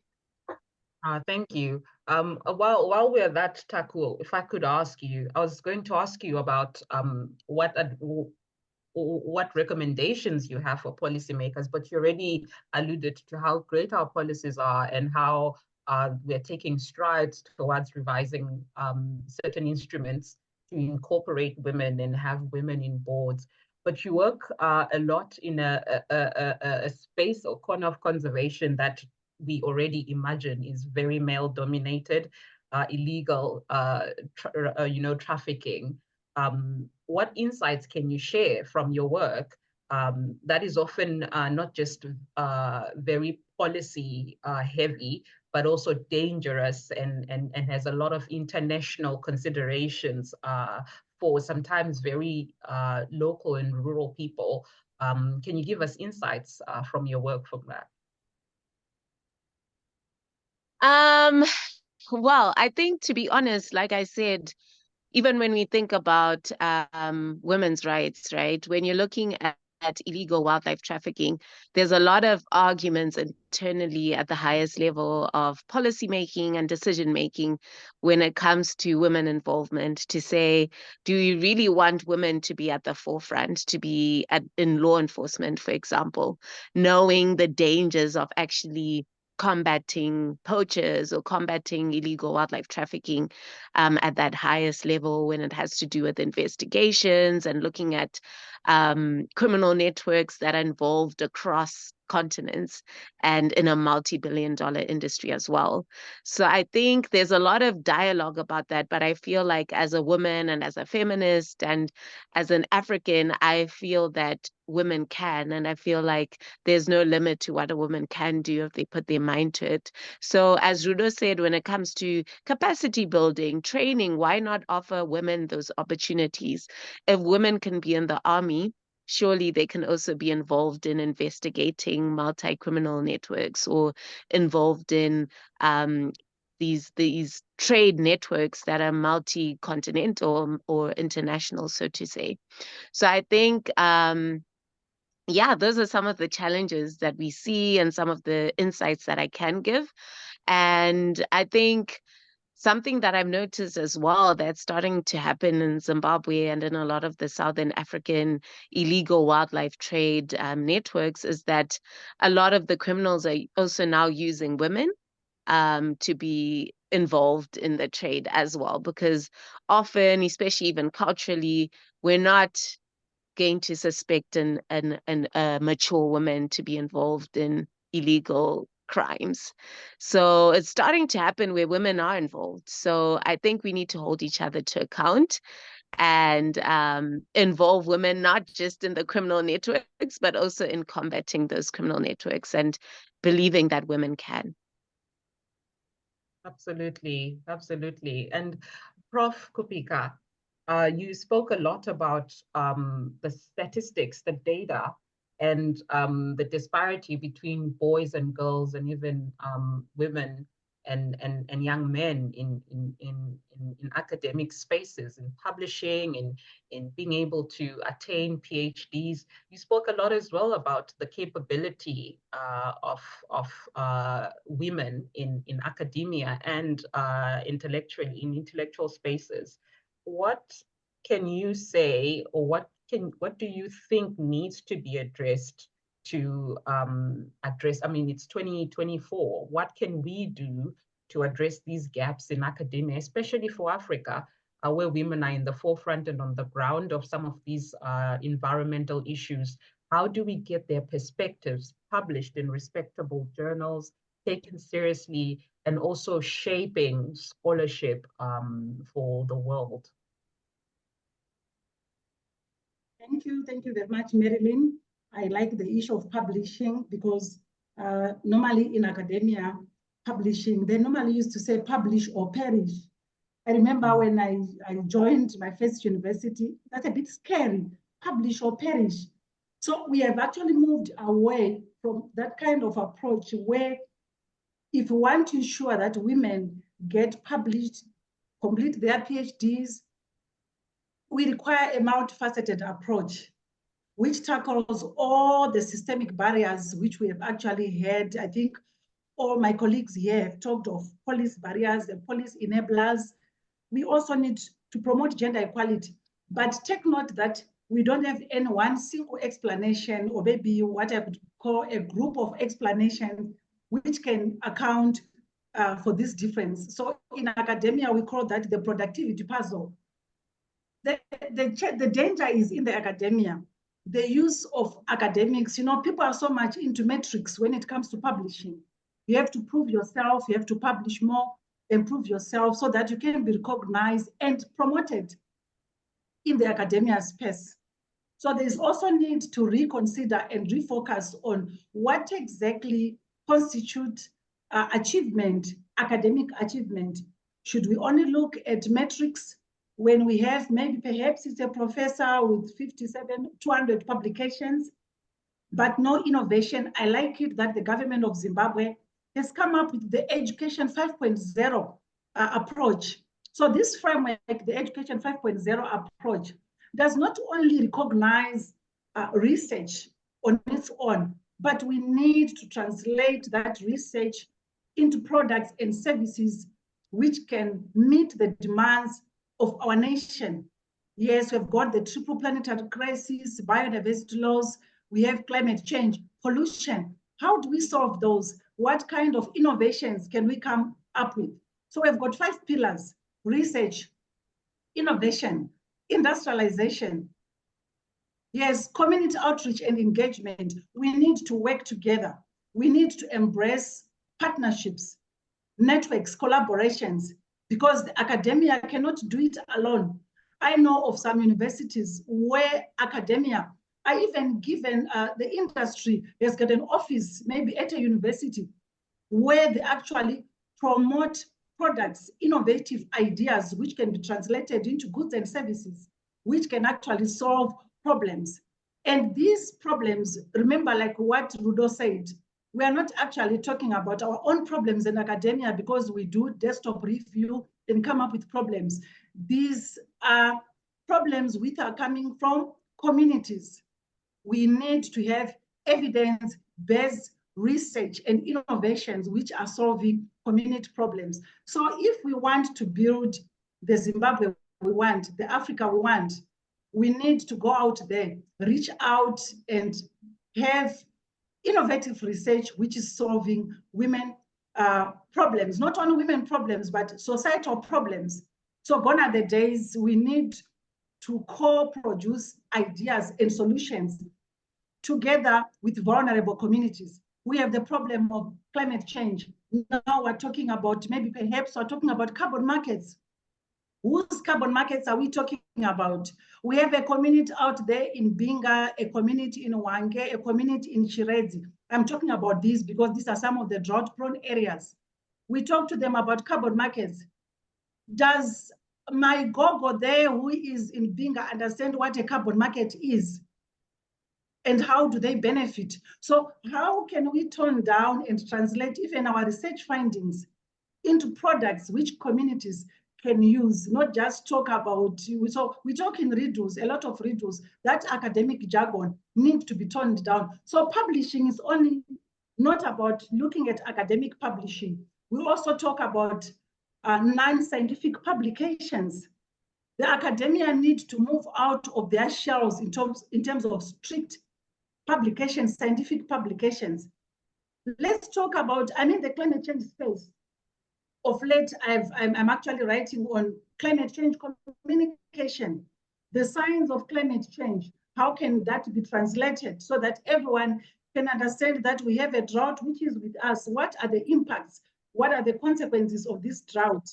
Thank you. While we're that, Taku, if I could ask you, I was going to ask you about what recommendations you have for policymakers, but you already alluded to how great our policies are and how we're taking strides towards revising certain instruments to incorporate women and have women in boards. But you work a lot in a space or corner of conservation that we already imagine is very male-dominated, illegal, trafficking. What insights can you share from your work that is often not just very policy heavy, but also dangerous and has a lot of international considerations for sometimes very local and rural people? Can you give us insights from your work from that? Well, I think, to be honest, like I said, even when we think about women's rights, right? When you're looking at illegal wildlife trafficking, there's a lot of arguments internally at the highest level of policymaking and decision making when it comes to women involvement, to say, do you really want women to be at the forefront, to be in law enforcement, for example, knowing the dangers of actually combating poachers or combating illegal wildlife trafficking at that highest level when it has to do with investigations and looking at criminal networks that are involved across continents and in a multi-billion-dollar industry as well. So I think there's a lot of dialogue about that, but I feel like as a woman and as a feminist and as an African, I feel that women can, and I feel like there's no limit to what a woman can do if they put their mind to it. So as Rudo said, when it comes to capacity building, training, why not offer women those opportunities? If women can be in the army, surely they can also be involved in investigating multi-criminal networks or involved in these trade networks that are multi-continental or international, so to say. So I think, yeah, those are some of the challenges that we see and some of the insights that I can give. And I think something that I've noticed as well that's starting to happen in Zimbabwe and in a lot of the Southern African illegal wildlife trade networks is that a lot of the criminals are also now using women to be involved in the trade as well, because often, especially even culturally, we're not going to suspect a mature woman to be involved in illegal crimes. So it's starting to happen where women are involved. So I think we need to hold each other to account and involve women not just in the criminal networks, but also in combating those criminal networks and believing that women can. Absolutely, absolutely. And Prof. Kupika, you spoke a lot about the statistics, the data, and the disparity between boys and girls, and even women and young men in academic spaces, in publishing, in being able to attain PhDs. You spoke a lot as well about the capability of women in academia and intellectual spaces. What can you say, or what do you think needs to be addressed to address, I mean, it's 2024, what can we do to address these gaps in academia, especially for Africa, where women are in the forefront and on the ground of some of these environmental issues? How do we get their perspectives published in respectable journals, taken seriously, and also shaping scholarship for the world? Thank you very much, Marilyn. I like the issue of publishing because normally in academia, publishing, they normally used to say publish or perish. I remember when I joined my first university, that's a bit scary, publish or perish. So we have actually moved away from that kind of approach where if we want to ensure that women get published, complete their PhDs, we require a multifaceted approach, which tackles all the systemic barriers which we have actually had. I think all my colleagues here have talked of police barriers and police enablers. We also need to promote gender equality, but take note that we don't have any one single explanation, or maybe what I would call a group of explanations which can account for this difference. So in academia, we call that the productivity puzzle. The danger is in the academia, the use of academics. You know, people are so much into metrics when it comes to publishing. You have to prove yourself, you have to publish more, improve yourself so that you can be recognized and promoted in the academia space. So there's also need to reconsider and refocus on what exactly constitutes achievement, academic achievement. Should we only look at metrics when we have maybe perhaps it's a professor with 200 publications, but no innovation? I like it that the government of Zimbabwe has come up with the Education 5.0 approach. So this framework, the Education 5.0 approach, does not only recognize research on its own, but we need to translate that research into products and services which can meet the demands of our nation. Yes, we've got the triple planetary crisis, biodiversity loss, we have climate change, pollution. How do we solve those? What kind of innovations can we come up with? So we've got 5 pillars: research, innovation, industrialization. Yes, community outreach and engagement. We need to work together. We need to embrace partnerships, networks, collaborations, because the academia cannot do it alone. I know of some universities where academia are even given, the industry has got an office, maybe at a university, where they actually promote products, innovative ideas, which can be translated into goods and services, which can actually solve problems. And these problems, remember, like what Rudo said, we are not actually talking about our own problems in academia because we do desktop review and come up with problems. These are problems which are coming from communities. We need to have evidence-based research and innovations which are solving community problems. So if we want to build the Zimbabwe we want, the Africa we want, we need to go out there, reach out and have innovative research which is solving women problems, not only women problems, but societal problems. So gone are the days we need to co-produce ideas and solutions together with vulnerable communities. We have the problem of climate change. Now we're talking about, maybe perhaps we're talking about carbon markets. Whose carbon markets are we talking about? We have a community out there in Binga, a community in Wange, a community in Chirezi. I'm talking about these because these are some of the drought-prone areas. We talk to them about carbon markets. Does my gogo there who is in Binga understand what a carbon market is? And how do they benefit? So how can we tone down and translate even our research findings into products which communities can use, not just talk about, so we talk in riddles, a lot of riddles, that academic jargon needs to be toned down. So publishing is only not about looking at academic publishing. We also talk about non-scientific publications. The academia needs to move out of their shells in terms of strict publications, scientific publications. Let's talk about, the climate change space. Of late, I'm actually writing on climate change communication, the signs of climate change. How can that be translated so that everyone can understand that we have a drought which is with us? What are the impacts? What are the consequences of this drought?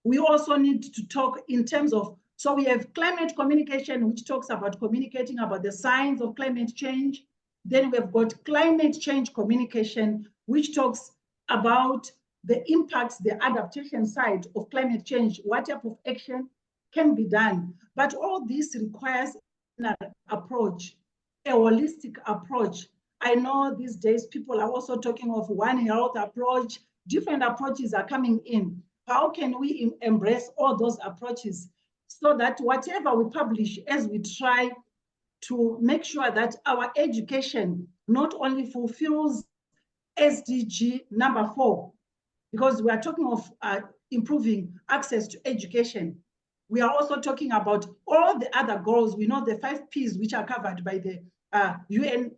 We also need to talk in terms of, so we have climate communication, which talks about communicating about the signs of climate change. Then we've got climate change communication, which talks about the impacts, the adaptation side of climate change, what type of action can be done. But all this requires an approach, a holistic approach. I know these days people are also talking of One Health approach, different approaches are coming in. How can we embrace all those approaches so that whatever we publish, as we try to make sure that our education not only fulfills SDG number 4, because we are talking of improving access to education. We are also talking about all the other goals. We know the 5 Ps which are covered by the UN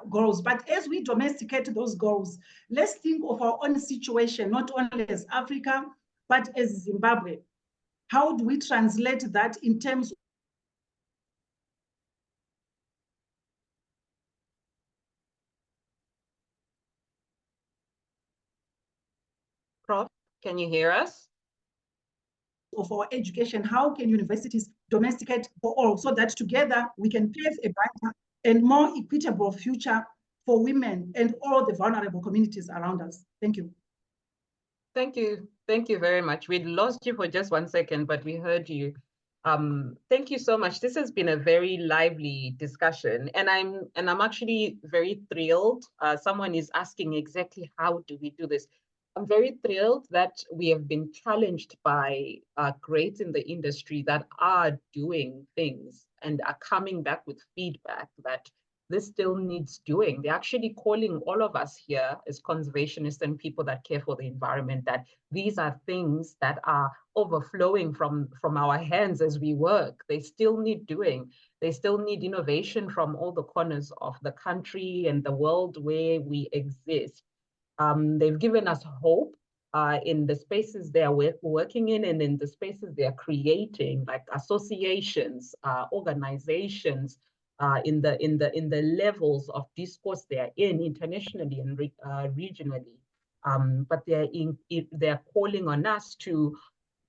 goals. But as we domesticate those goals, let's think of our own situation, not only as Africa, but as Zimbabwe. How do we translate that in terms Prof, can you hear us? of our education? How can universities domesticate for all so that together we can pave a brighter and more equitable future for women and all the vulnerable communities around us? Thank you. Thank you. Thank you very much. We lost you for just 1 second, but we heard you. Thank you so much. This has been a very lively discussion, and I'm actually very thrilled. Someone is asking exactly how do we do this. I'm very thrilled that we have been challenged by greats in the industry that are doing things and are coming back with feedback that this still needs doing. They're actually calling all of us here as conservationists and people that care for the environment that these are things that are overflowing from our hands as we work. They still need doing. They still need innovation from all the corners of the country and the world where we exist. They've given us hope in the spaces they are working in and in the spaces they are creating, like associations, organizations, in the levels of discourse they are in internationally and regionally. But they're calling on us to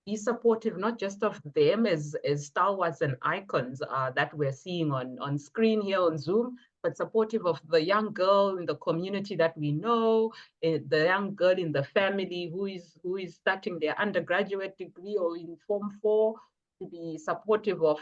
be supportive, not just of them as stalwarts and icons that we're seeing on screen here on Zoom, but supportive of the young girl in the community that we know, the young girl in the family who is starting their undergraduate degree or in Form 4, to be supportive of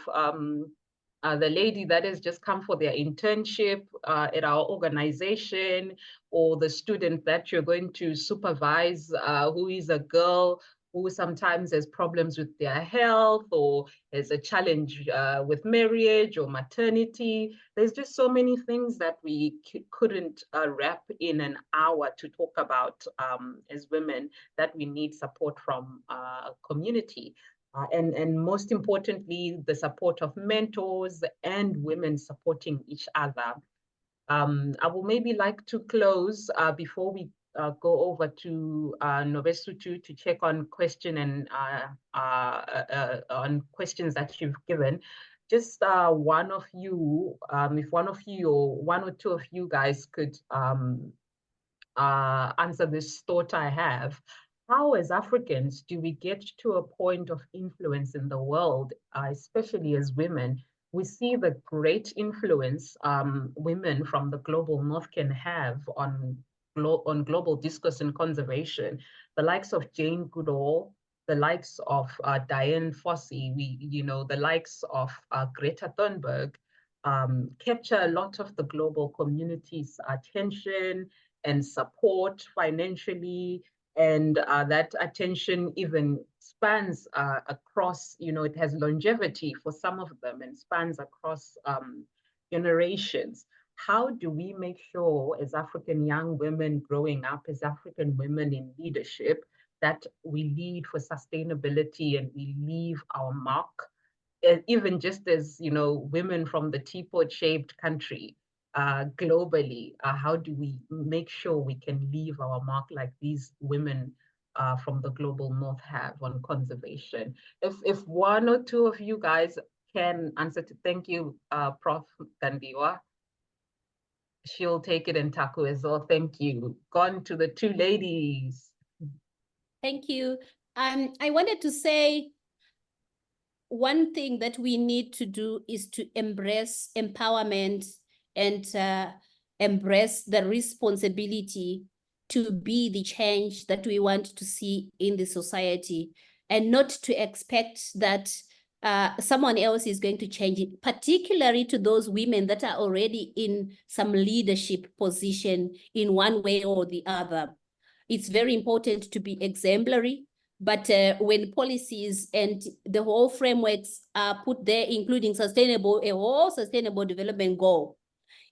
the lady that has just come for their internship at our organization, or the student that you're going to supervise who is a girl who sometimes has problems with their health or has a challenge with marriage or maternity. There's just so many things that we couldn't wrap in an hour to talk about as women, that we need support from community. And most importantly, the support of mentors and women supporting each other. I will maybe like to close before we go over to Nobesutu to check on question and on questions that you've given. Just one of you, if one of you or one or two of you guys could answer this thought I have. How, as Africans, do we get to a point of influence in the world, especially as women? We see the great influence women from the global north can have on global discourse and conservation. The likes of Jane Goodall, the likes of Diane Fossey, the likes of Greta Thunberg, capture a lot of the global community's attention and support financially, and that attention even spans across, it has longevity for some of them and spans across generations. How do we make sure, as African young women growing up, as African women in leadership, that we lead for sustainability and we leave our mark, even just as, women from the teapot-shaped country, globally, how do we make sure we can leave our mark like these women from the global north have on conservation? If one or two of you guys can answer to, thank you, Prof. Gandiwa. She'll take it, and Taku as well. Thank you. Gone to the two ladies. Thank you. I wanted to say one thing that we need to do is to embrace empowerment and embrace the responsibility to be the change that we want to see in the society, and not to expect that someone else is going to change it, particularly to those women that are already in some leadership position in one way or the other. It's very important to be exemplary, but when policies and the whole frameworks are put there, including a whole sustainable development goal,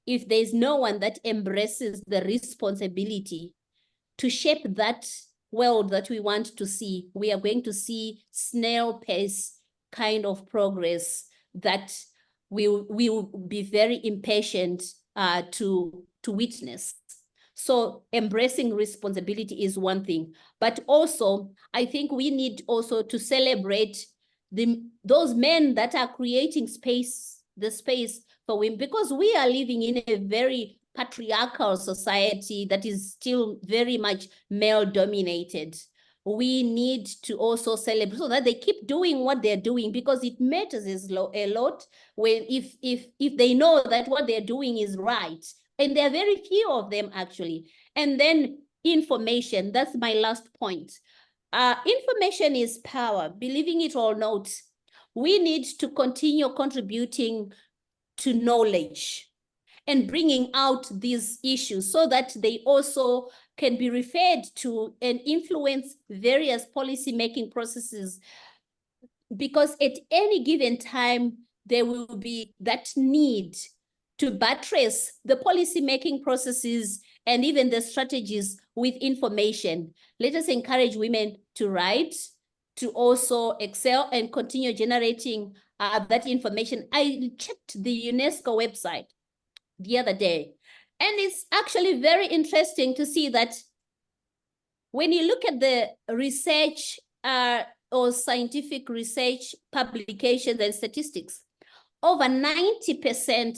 if there's no one that embraces the responsibility to shape that world that we want to see, we are going to see snail pace kind of progress that we will be very impatient to witness. So embracing responsibility is one thing, but also I think we need also to celebrate those men that are creating the space for women, because we are living in a very patriarchal society that is still very much male dominated. We need to also celebrate so that they keep doing what they're doing, because it matters a lot when if they know that what they're doing is right. And there are very few of them actually. And then information, that's my last point. Information is power, believing it or not. We need to continue contributing to knowledge and bringing out these issues so that they also can be referred to and influence various policy-making processes. Because at any given time, there will be that need to buttress the policy-making processes and even the strategies with information. Let us encourage women to write, to also excel and continue generating that information. I checked the UNESCO website the other day, and it's actually very interesting to see that when you look at the research or scientific research publications and statistics, over 90%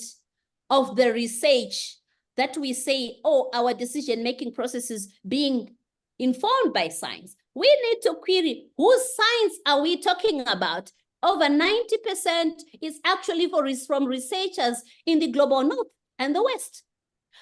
of the research that we say, our decision-making processes being informed by science, we need to query whose science are we talking about? Over 90% is actually from researchers in the global north and the west.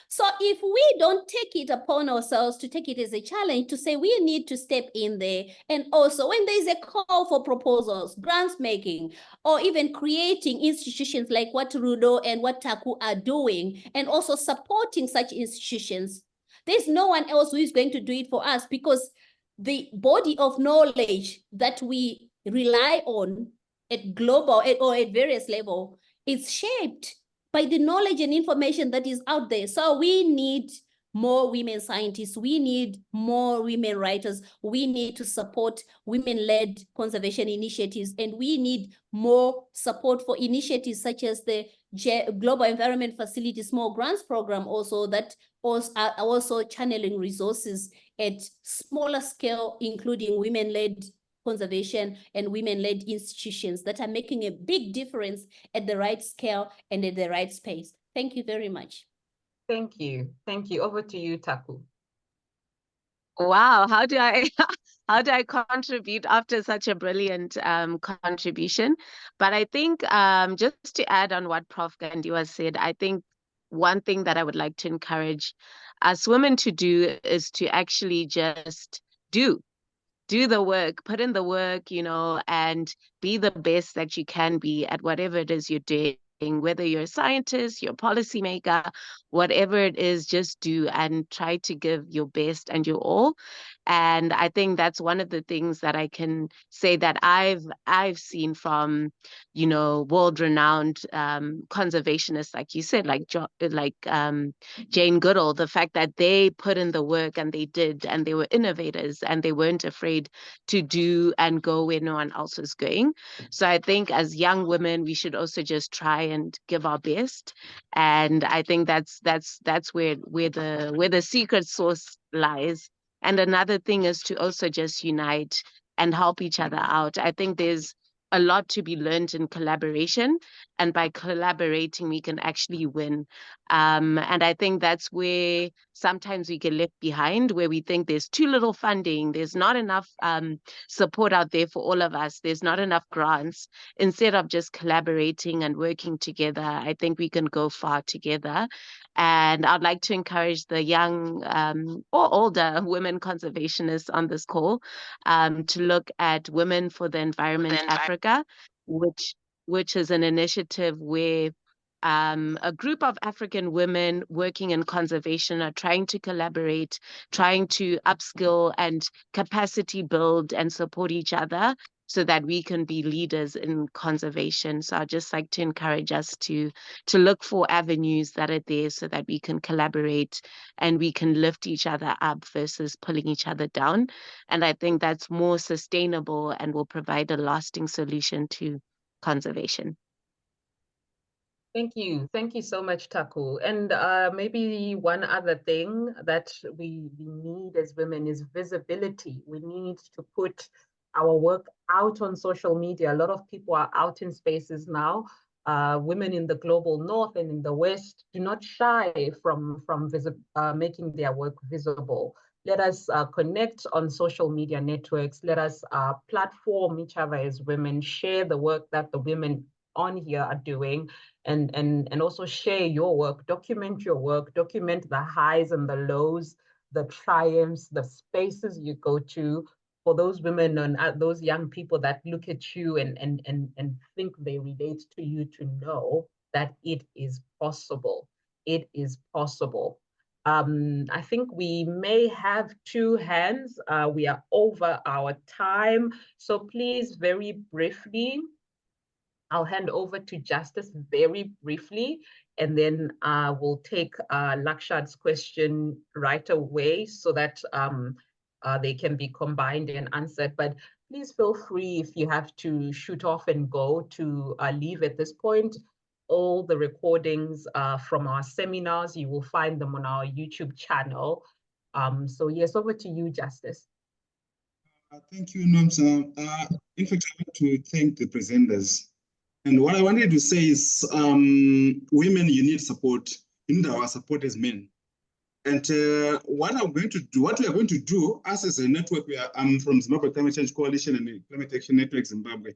So if we don't take it upon ourselves to take it as a challenge to say we need to step in there, and also when there's a call for proposals, grants making, or even creating institutions like what Rudo and what Taku are doing, and also supporting such institutions, there's no one else who is going to do it for us, because the body of knowledge that we rely on at global or at various levels is shaped by the knowledge and information that is out there. So we need more women scientists. We need more women writers. We need to support women-led conservation initiatives, and we need more support for initiatives such as the Global Environment Facility Small Grants Program also, that are also channeling resources at smaller scale, including women-led conservation and women-led institutions that are making a big difference at the right scale and at the right space. Thank you very much. Thank you. Thank you. Over to you, Taku. Wow, how do I how do I contribute after such a brilliant contribution? But I think just to add on what Prof. Gandiwa said, I think one thing that I would like to encourage us women to do is to actually just do the work, put in the work, you know, and be the best that you can be at whatever it is you're doing. Whether you're a scientist, you're a policymaker, whatever it is, just do and try to give your best and your all. And I think that's one of the things that I can say that I've seen from, you know, world-renowned conservationists, like you said, like Jane Goodall, the fact that they put in the work and they did, and they were innovators and they weren't afraid to do and go where no one else was going. So I think as young women, we should also just try and give our best. And I think that's where the secret sauce lies. And another thing is to also just unite and help each other out. I think there's a lot to be learned in collaboration, and by collaborating we can actually win. And I think that's where sometimes we get left behind, where we think there's too little funding, there's not enough support out there for all of us, there's not enough grants. Instead of just collaborating and working together, I think we can go far together. And I'd like to encourage the young or older women conservationists on this call to look at Women for the Environment Africa, which is an initiative where a group of African women working in conservation are trying to collaborate, trying to upskill and capacity build and support each other so that we can be leaders in conservation. So I'd just like to encourage us to look for avenues that are there so that we can collaborate and we can lift each other up versus pulling each other down. And I think that's more sustainable and will provide a lasting solution to conservation. Thank you. Thank you so much, Taku. And maybe one other thing that we need as women is visibility. We need to put our work out on social media. A lot of people are out in spaces now. Women in the global north and in the west do not shy from making their work visible. Let us connect on social media networks. Let us platform each other as women, share the work that the women on here are doing, and also share your work, document your work, document the highs and the lows, the triumphs, the spaces you go to. For those women and those young people that look at you and think they relate to you, to know that it is possible. It is possible. I think we may have two hands. We are over our time. So please, very briefly, I'll hand over to Justice very briefly, and then we'll take Lakshad's question right away so that they can be combined and answered. But please feel free, if you have to shoot off and go, to leave at this point. All the recordings from our seminars, you will find them on our YouTube channel. So yes, over to you, Justice. Thank you, Nomsa. In fact, I want to thank the presenters. And what I wanted to say is, women, you need support. You need our support as men. And what we are going to do, us as a network, I'm from Zimbabwe Climate Change Coalition and the Climate Action Network Zimbabwe.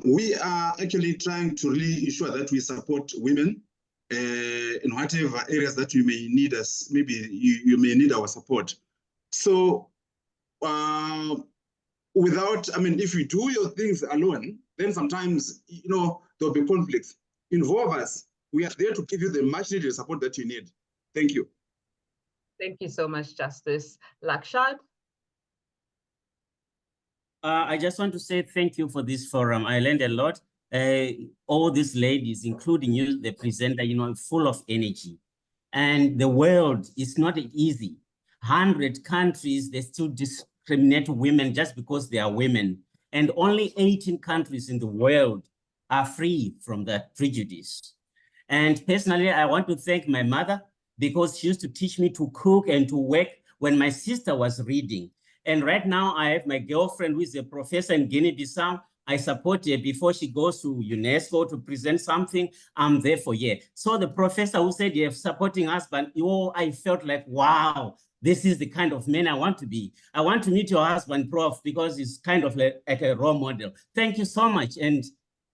We are actually trying to really ensure that we support women in whatever areas that you may need us. Maybe you may need our support. So if you do your things alone, then sometimes, there'll be conflicts. Involve us. We are there to give you the much needed support that you need. Thank you. Thank you so much, Justice. Lakshad? I just want to say thank you for this forum. I learned a lot. All these ladies, including you, the presenter, full of energy. And the world is not easy. 100 countries, they still discriminate women just because they are women. And only 18 countries in the world are free from that prejudice. And personally, I want to thank my mother because she used to teach me to cook and to work when my sister was reading. And right now I have my girlfriend who is a professor in Guinea-Bissau. I support her before she goes to UNESCO to present something. I'm there for her. So the professor who said you have supporting husband, oh, I felt like, wow, this is the kind of man I want to be. I want to meet your husband, Prof, because he's kind of like a role model. Thank you so much. And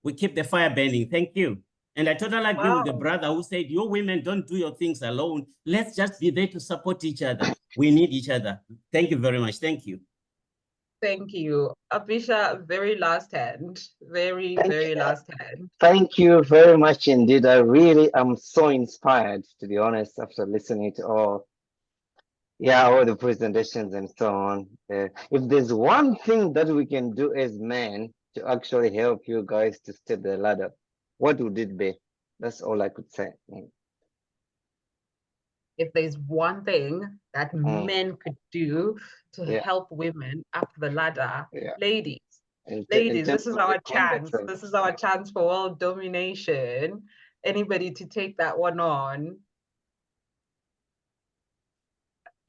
we keep the fire burning. Thank you. And I totally agree with the brother who said, you women don't do your things alone. Let's just be there to support each other. We need each other. Thank you very much. Thank you. Thank you. Abisha, very last hand. Very last hand. Thank you very much indeed. I really am so inspired, to be honest, after listening to all the presentations and so on. If there's one thing that we can do as men to actually help you guys to step the ladder, what would it be? That's all I could say. If there's one thing that men could do to help women up the ladder, ladies, this is our chance. This is our chance for world domination. Anybody to take that one on?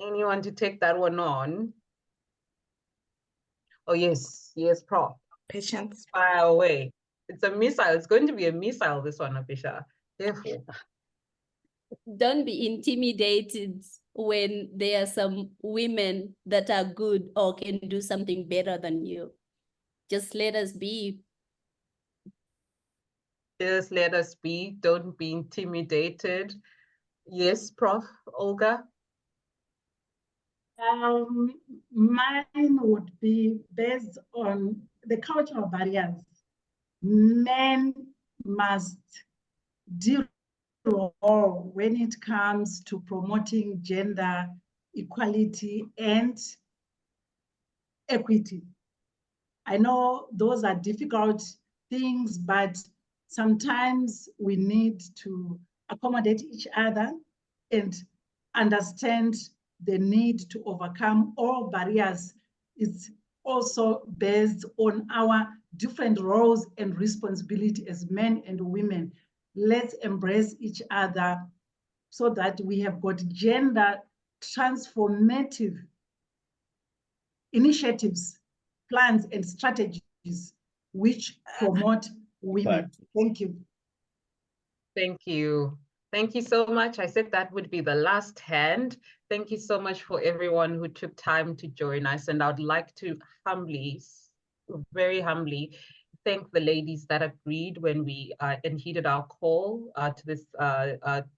Anyone to take that one on? Oh, yes, Prof. Patience. Fire away. It's a missile. It's going to be a missile, this one, Abisha. Therefore. Don't be intimidated when there are some women that are good or can do something better than you. Just let us be. Just let us be. Don't be intimidated. Yes, Prof. Olga? Mine would be based on the cultural barriers. Men must deal when it comes to promoting gender equality and equity. I know those are difficult things, but sometimes we need to accommodate each other and understand the need to overcome all barriers. It's also based on our different roles and responsibility as men and women. Let's embrace each other so that we have got gender transformative initiatives, plans, and strategies which promote women. Thank you. Thank you. Thank you so much. I said that would be the last hand. Thank you so much for everyone who took time to join us. And I would like to humbly, very humbly, thank the ladies that agreed when we heeded our call to this,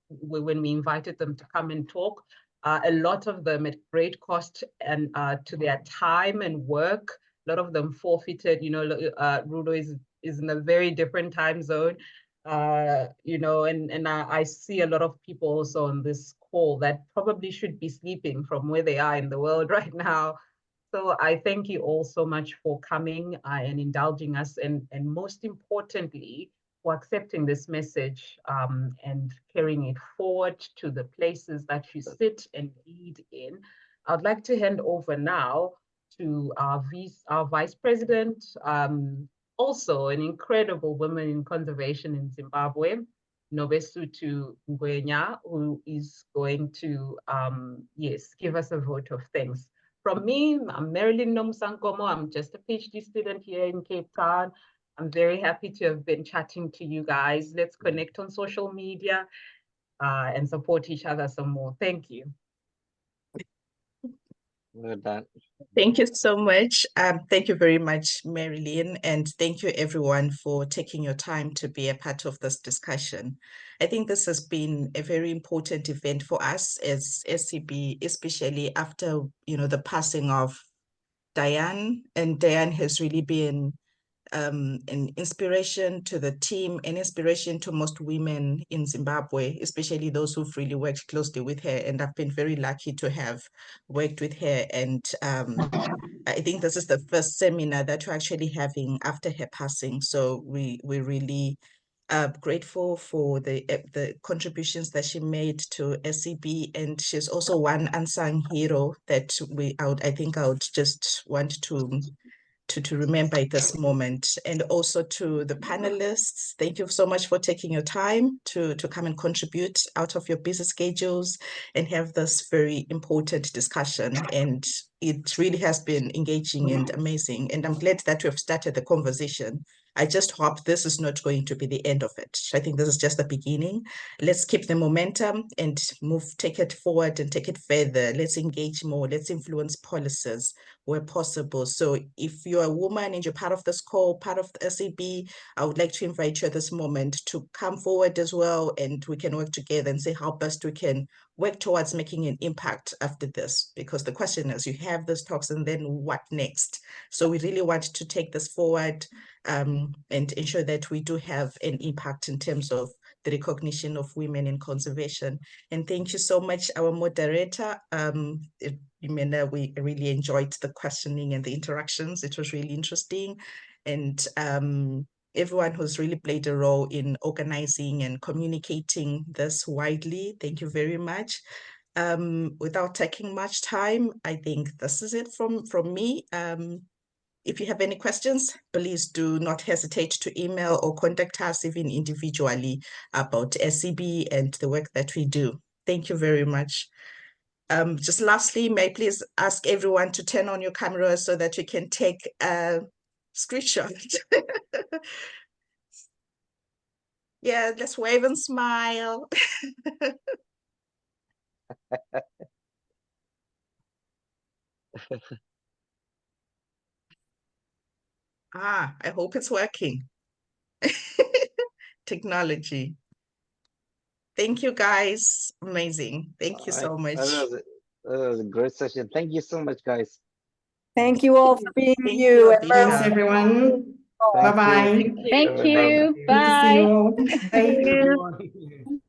when we invited them to come and talk. A lot of them at great cost and to their time and work. A lot of them forfeited, Rudo is in a very different time zone. And I see a lot of people also on this call that probably should be sleeping from where they are in the world right now. So I thank you all so much for coming and indulging us, and most importantly, for accepting this message and carrying it forward to the places that you sit and lead in. I'd like to hand over now to our Vice President, also an incredible woman in conservation in Zimbabwe, Nobesutu Ngwenya, who is going to, give us a vote of thanks. From me, I'm Marilyn Nomsankomo. I'm just a PhD student here in Cape Town. I'm very happy to have been chatting to you guys. Let's connect on social media and support each other some more. Thank you. Well done. Thank you so much. Thank you very much, Marilyn, and thank you everyone for taking your time to be a part of this discussion. I think this has been a very important event for us as SCB, especially after the passing of Diane, and Diane has really been an inspiration to the team, an inspiration to most women in Zimbabwe, especially those who've really worked closely with her. And I've been very lucky to have worked with her. And I think this is the first seminar that we're actually having after her passing. So we really Grateful for the contributions that she made to SEB, and she's also one unsung hero that I think I would just want to remember at this moment. And also to the panelists, thank you so much for taking your time to come and contribute out of your busy schedules and have this very important discussion. And it really has been engaging and amazing. And I'm glad that we've started the conversation. I just hope this is not going to be the end of it. I think this is just the beginning. Let's keep the momentum and take it forward and take it further. Let's engage more. Let's influence policies where possible. So if you're a woman and you're part of this call, part of the SEB, I would like to invite you at this moment to come forward as well, and we can work together and see how best we can work towards making an impact after this. Because the question is, you have these talks and then what next? So we really want to take this forward and ensure that we do have an impact in terms of the recognition of women in conservation. And thank you so much, our moderator. We really enjoyed the questioning and the interactions. It was really interesting. And everyone who's really played a role in organizing and communicating this widely, thank you very much. Without taking much time, I think this is it from me. If you have any questions, please do not hesitate to email or contact us even individually about SEB and the work that we do. Thank you very much. Just lastly, may I please ask everyone to turn on your camera so that you can take a screenshot. Yeah, let's wave and smile. I hope it's working. Technology. Thank you, guys. Amazing. Thank you so much. That was a great session. Thank you so much, guys. Thank you all for being Thank you. you, And Abisha. Thanks, everyone. Thank Bye-bye. you. Thank Everybody. you. Good to see you Bye. all. Bye. Thank you.